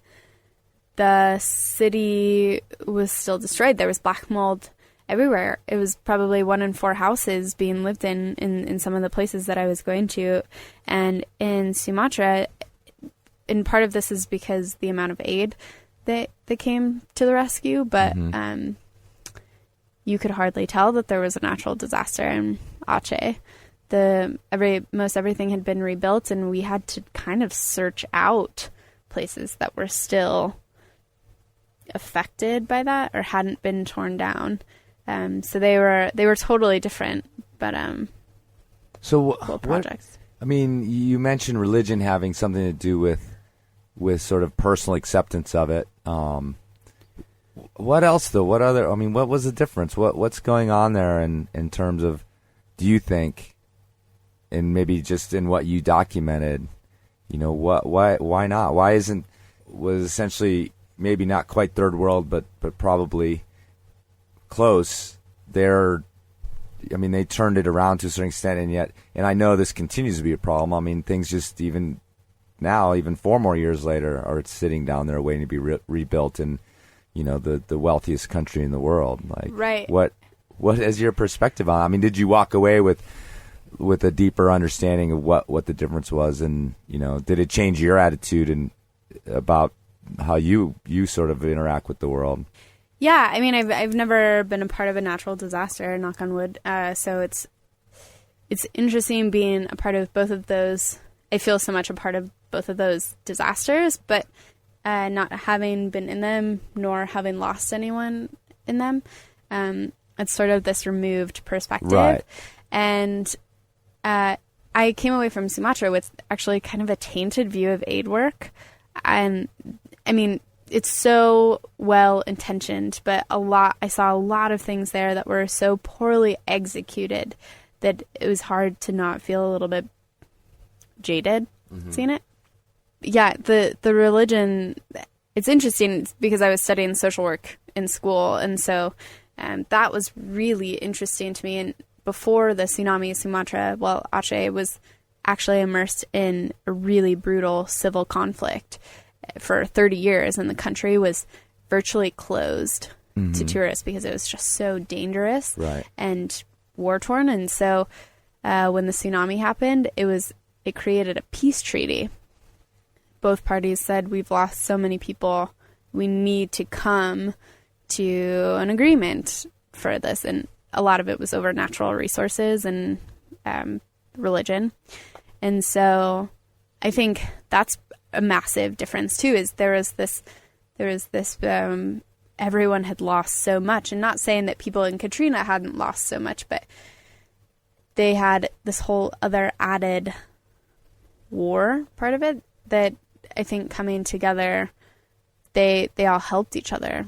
Speaker 7: the city was still destroyed. There was black mold everywhere. It was probably 1 in 4 houses being lived in some of the places that I was going to. And in Sumatra, and part of this is because the amount of aid that came to the rescue, but you could hardly tell that there was a natural disaster in Aceh. Most everything had been rebuilt, and we had to kind of search out places that were still affected by that or hadn't been torn down. So they were totally different, but
Speaker 6: cool
Speaker 7: projects.
Speaker 6: You mentioned religion having something to do with sort of personal acceptance of it. What else though? What other? What was the difference? What's going on there in terms of? Do you think, and maybe just in what you documented, why not? Why was essentially maybe not quite third world, but probably close. They turned it around to a certain extent, and I know this continues to be a problem. Things just even now, even 4 more years later, are sitting down there waiting to be rebuilt in, the wealthiest country in the world.
Speaker 7: Right.
Speaker 6: What is your perspective on? Did you walk away with a deeper understanding of what the difference was, and did it change your attitude about how you sort of interact with the world?
Speaker 7: Yeah, I've never been a part of a natural disaster, knock on wood. So it's interesting being a part of both of those. I feel so much a part of both of those disasters, but not having been in them nor having lost anyone in them. It's sort of this removed perspective.
Speaker 6: Right.
Speaker 7: And I came away from Sumatra with actually kind of a tainted view of aid work. And it's so well intentioned, but I saw a lot of things there that were so poorly executed that it was hard to not feel a little bit jaded seeing it. Yeah, the religion, it's interesting because I was studying social work in school, and so that was really interesting to me. And before the tsunami, Sumatra, Aceh was actually immersed in a really brutal civil conflict for 30 years, and the country was virtually closed to tourists because it was just so dangerous and war-torn. And so when the tsunami happened, it created a peace treaty. Both parties said, we've lost so many people, we need to come to an agreement for this. And a lot of it was over natural resources and religion. And so I think that's a massive difference too, is there was this everyone had lost so much, and not saying that people in Katrina hadn't lost so much, but they had this whole other added war part of it that I think coming together, they all helped each other,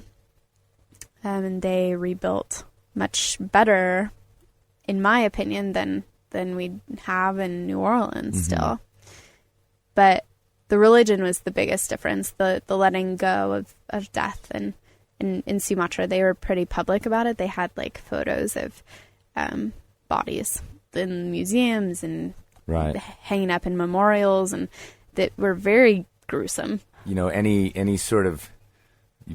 Speaker 7: and they rebuilt much better, in my opinion, than we have in New Orleans still. But the religion was the biggest difference, the letting go of death. And in Sumatra, they were pretty public about it. They had photos of bodies in museums and hanging up in memorials, and that were very gruesome.
Speaker 6: Any sort of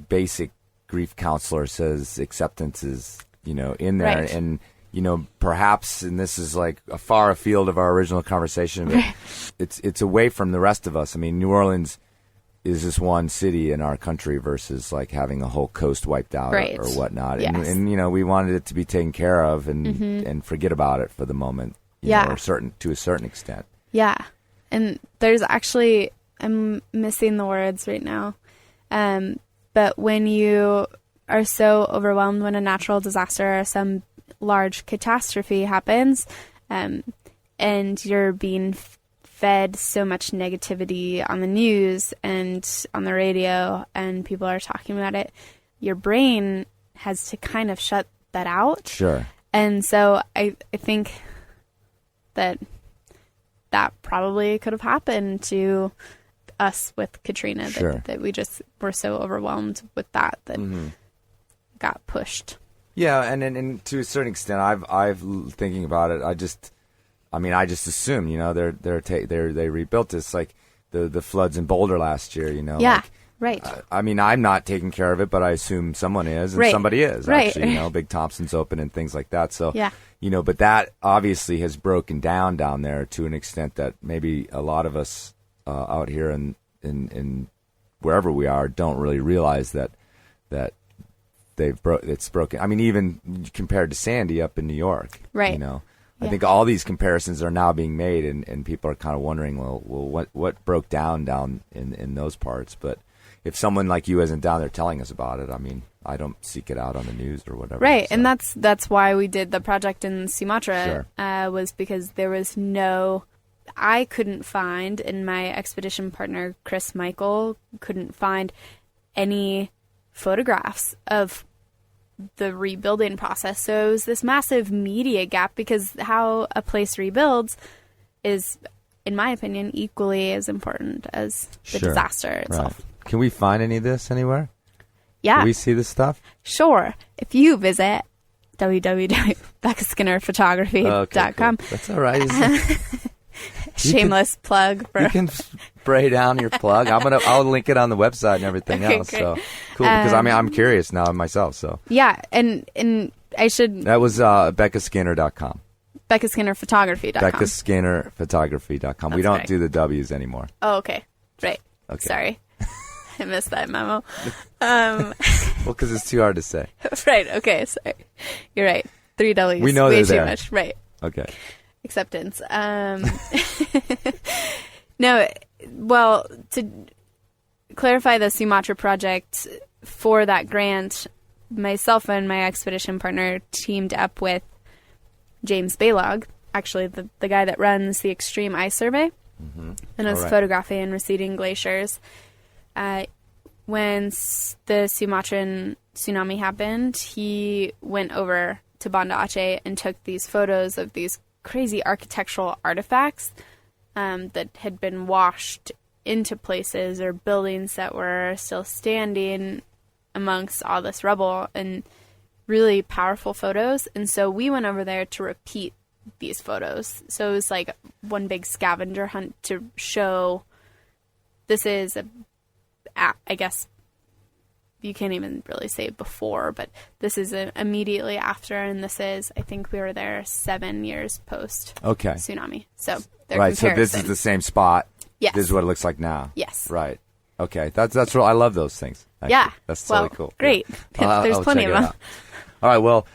Speaker 6: basic grief counselor says acceptance is, in there.
Speaker 7: Right.
Speaker 6: And, perhaps, and this is a far afield of our original conversation, but it's away from the rest of us. New Orleans is just one city in our country versus having a whole coast wiped out or whatnot.
Speaker 7: Yes.
Speaker 6: And we wanted it to be taken care of and forget about it for the moment, or to a certain extent.
Speaker 7: Yeah. And there's actually, I'm missing the words right now, but when you are so overwhelmed when a natural disaster or some large catastrophe happens, and you're being fed so much negativity on the news and on the radio, and people are talking about it, your brain has to kind of shut that out.
Speaker 6: Sure.
Speaker 7: And so I think that probably could have happened to us with Katrina,
Speaker 6: Sure.
Speaker 7: that we just were so overwhelmed with that got pushed.
Speaker 6: Yeah, and to a certain extent, I've thinking about it. I just assume, they rebuilt this, like the floods in Boulder last year.
Speaker 7: Yeah, right.
Speaker 6: I'm not taking care of it, but I assume someone is, and
Speaker 7: right.
Speaker 6: somebody is
Speaker 7: right.
Speaker 6: actually. Big Thompson's open and things like that. So
Speaker 7: yeah.
Speaker 6: But that obviously has broken down there to an extent that maybe a lot of us out here in wherever we are don't really realize that it's broken. I mean, even compared to Sandy up in New York,
Speaker 7: right?
Speaker 6: I think all these comparisons are now being made, and people are kind of wondering, well, what broke down in those parts? But if someone like you isn't down there telling us about it, I mean, I don't seek it out on the news or whatever.
Speaker 7: Right,
Speaker 6: so.
Speaker 7: and that's why we did the project in Sumatra.
Speaker 6: Sure.
Speaker 7: Was because there was I couldn't find, and my expedition partner Chris Michael couldn't find any photographs of the rebuilding process. So it was this massive media gap, because how a place rebuilds is, in my opinion, equally as important as the
Speaker 6: Sure.
Speaker 7: disaster itself.
Speaker 6: Right. Can we find any of this anywhere?
Speaker 7: Yeah.
Speaker 6: Can we see this stuff?
Speaker 7: Sure. If you visit www.beccaskinnerphotography.com.
Speaker 6: Okay, cool. That's all right.
Speaker 7: Shameless plug for
Speaker 6: You can spray down your plug. I'll link it on the website and everything
Speaker 7: Okay,
Speaker 6: else.
Speaker 7: great.
Speaker 6: So cool, because I'm curious now myself. So
Speaker 7: yeah, and I should
Speaker 6: that was BeccaSkinner.com.
Speaker 7: BeccaSkinnerphotography.com.
Speaker 6: BeccaSkinnerphotography.com. We don't
Speaker 7: right.
Speaker 6: do the W's anymore.
Speaker 7: Oh, okay. Right.
Speaker 6: Okay.
Speaker 7: Sorry. I missed that memo.
Speaker 6: Well, because it's too hard to say.
Speaker 7: Right. Okay. Sorry. You're right. 3 W's.
Speaker 6: We know
Speaker 7: way
Speaker 6: they're
Speaker 7: too
Speaker 6: there.
Speaker 7: much. Right.
Speaker 6: Okay.
Speaker 7: Acceptance. No, well, to clarify the Sumatra project, for that grant, myself and my expedition partner teamed up with James Baylog, actually the guy that runs the Extreme Ice Survey, and is photographing and receding glaciers. When the Sumatran tsunami happened, he went over to Banda Aceh and took these photos of these crazy architectural artifacts that had been washed into places, or buildings that were still standing amongst all this rubble, and really powerful photos. And so we went over there to repeat these photos. So it was like one big scavenger hunt to show this is I guess you can't even really say before, but this is immediately after, and this is, I think we were there 7 years post tsunami. So
Speaker 6: right, so this is the same spot.
Speaker 7: Yes.
Speaker 6: This is what it looks like now.
Speaker 7: Yes.
Speaker 6: Right. Okay. That's real. I love those things. Actually.
Speaker 7: Yeah.
Speaker 6: That's totally cool.
Speaker 7: Great.
Speaker 6: Yeah.
Speaker 7: There's plenty of them.
Speaker 6: All right. Well,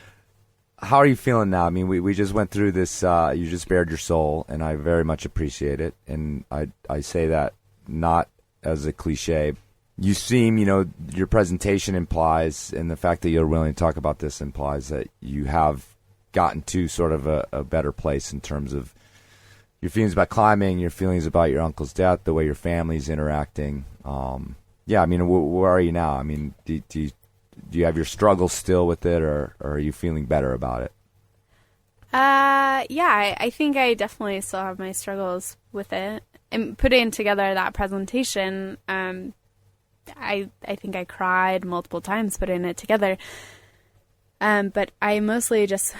Speaker 6: how are you feeling now? I mean, we just went through this. You just bared your soul, and I very much appreciate it. And I say that not as a cliche. You seem, your presentation implies, and the fact that you're willing to talk about this implies that you have gotten to sort of a better place in terms of your feelings about climbing, your feelings about your uncle's death, the way your family's interacting. Yeah, I mean, where are you now? I mean, do you have your struggles still with it, or are you feeling better about it?
Speaker 7: Yeah, I think I definitely still have my struggles with it. And putting together that presentation, I think I cried multiple times putting it together. But I mostly just,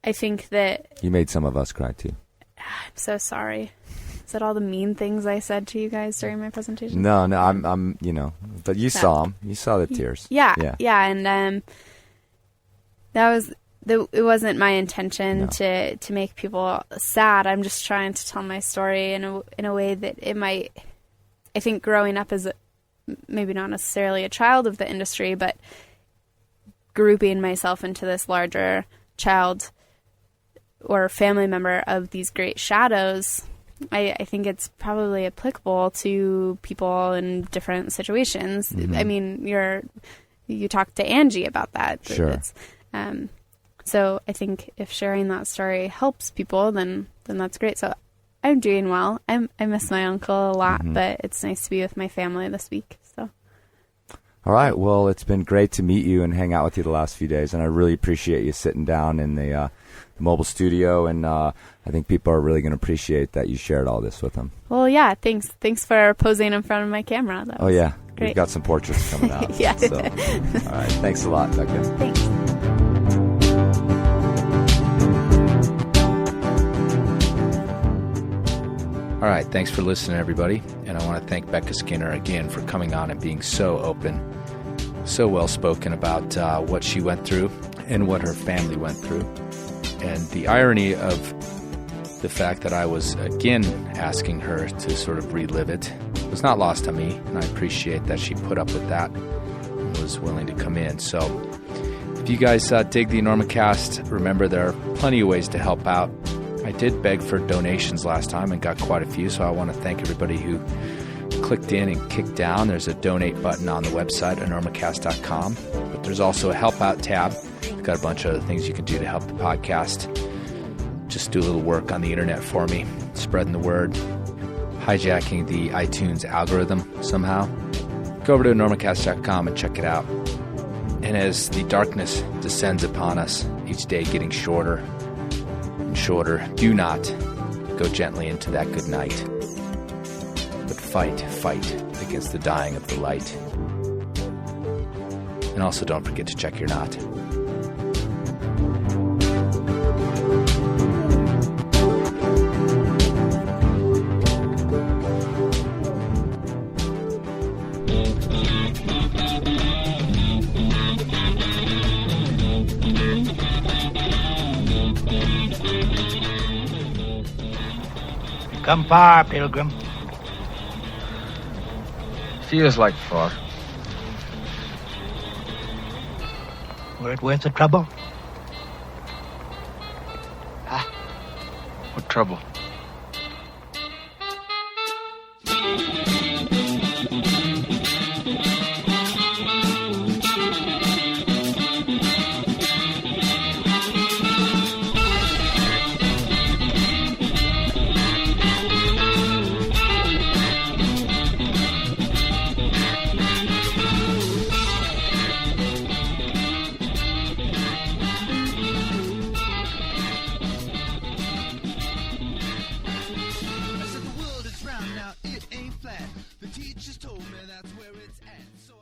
Speaker 7: I think that...
Speaker 6: You made some of us cry, too.
Speaker 7: I'm so sorry. Is that all the mean things I said to you guys during my presentation?
Speaker 6: No, I'm but you saw them. You saw the tears.
Speaker 7: Yeah. And it wasn't my intention to make people sad. I'm just trying to tell my story in a way that it might... I think growing up as maybe not necessarily a child of the industry, but grouping myself into this larger child or family member of these great shadows, I think it's probably applicable to people in different situations. Mm-hmm. I mean, you talked to Angie about that.
Speaker 6: Sure.
Speaker 7: So I think if sharing that story helps people, then then that's great. So I'm doing well. I miss my uncle a lot, but it's nice to be with my family this week. So.
Speaker 6: All right. Well, it's been great to meet you and hang out with you the last few days, and I really appreciate you sitting down in the mobile studio, and I think people are really going to appreciate that you shared all this with them.
Speaker 7: Well, yeah, thanks. Thanks for posing in front of my camera.
Speaker 6: Oh, yeah.
Speaker 7: Great.
Speaker 6: We've got some portraits coming out.
Speaker 7: Yeah.
Speaker 6: So. All right. Thanks a lot, Becca.
Speaker 7: Thanks.
Speaker 5: All right, thanks for listening, everybody. And I want to thank Becca Skinner again for coming on and being so open, so well-spoken about what she went through and what her family went through. And the irony of the fact that I was, again, asking her to sort of relive it was not lost on me, and I appreciate that she put up with that and was willing to come in. So if you guys dig the Enormocast, remember there are plenty of ways to help out. I did beg for donations last time and got quite a few, so I want to thank everybody who clicked in and kicked down. There's a donate button on the website, enormocast.com, but there's also a help out tab. We've got a bunch of other things you can do to help the podcast. Just do a little work on the internet for me, spreading the word, hijacking the iTunes algorithm somehow. Go over to enormocast.com and check it out. And as the darkness descends upon us, each day getting shorter, shorter, do not go gently into that good night, but fight against the dying of the light. And also don't forget to check your knot.
Speaker 8: Come far, pilgrim.
Speaker 2: Feels like far.
Speaker 8: Were it worth the trouble?
Speaker 2: What trouble?
Speaker 9: The teachers told me that's where it's at. So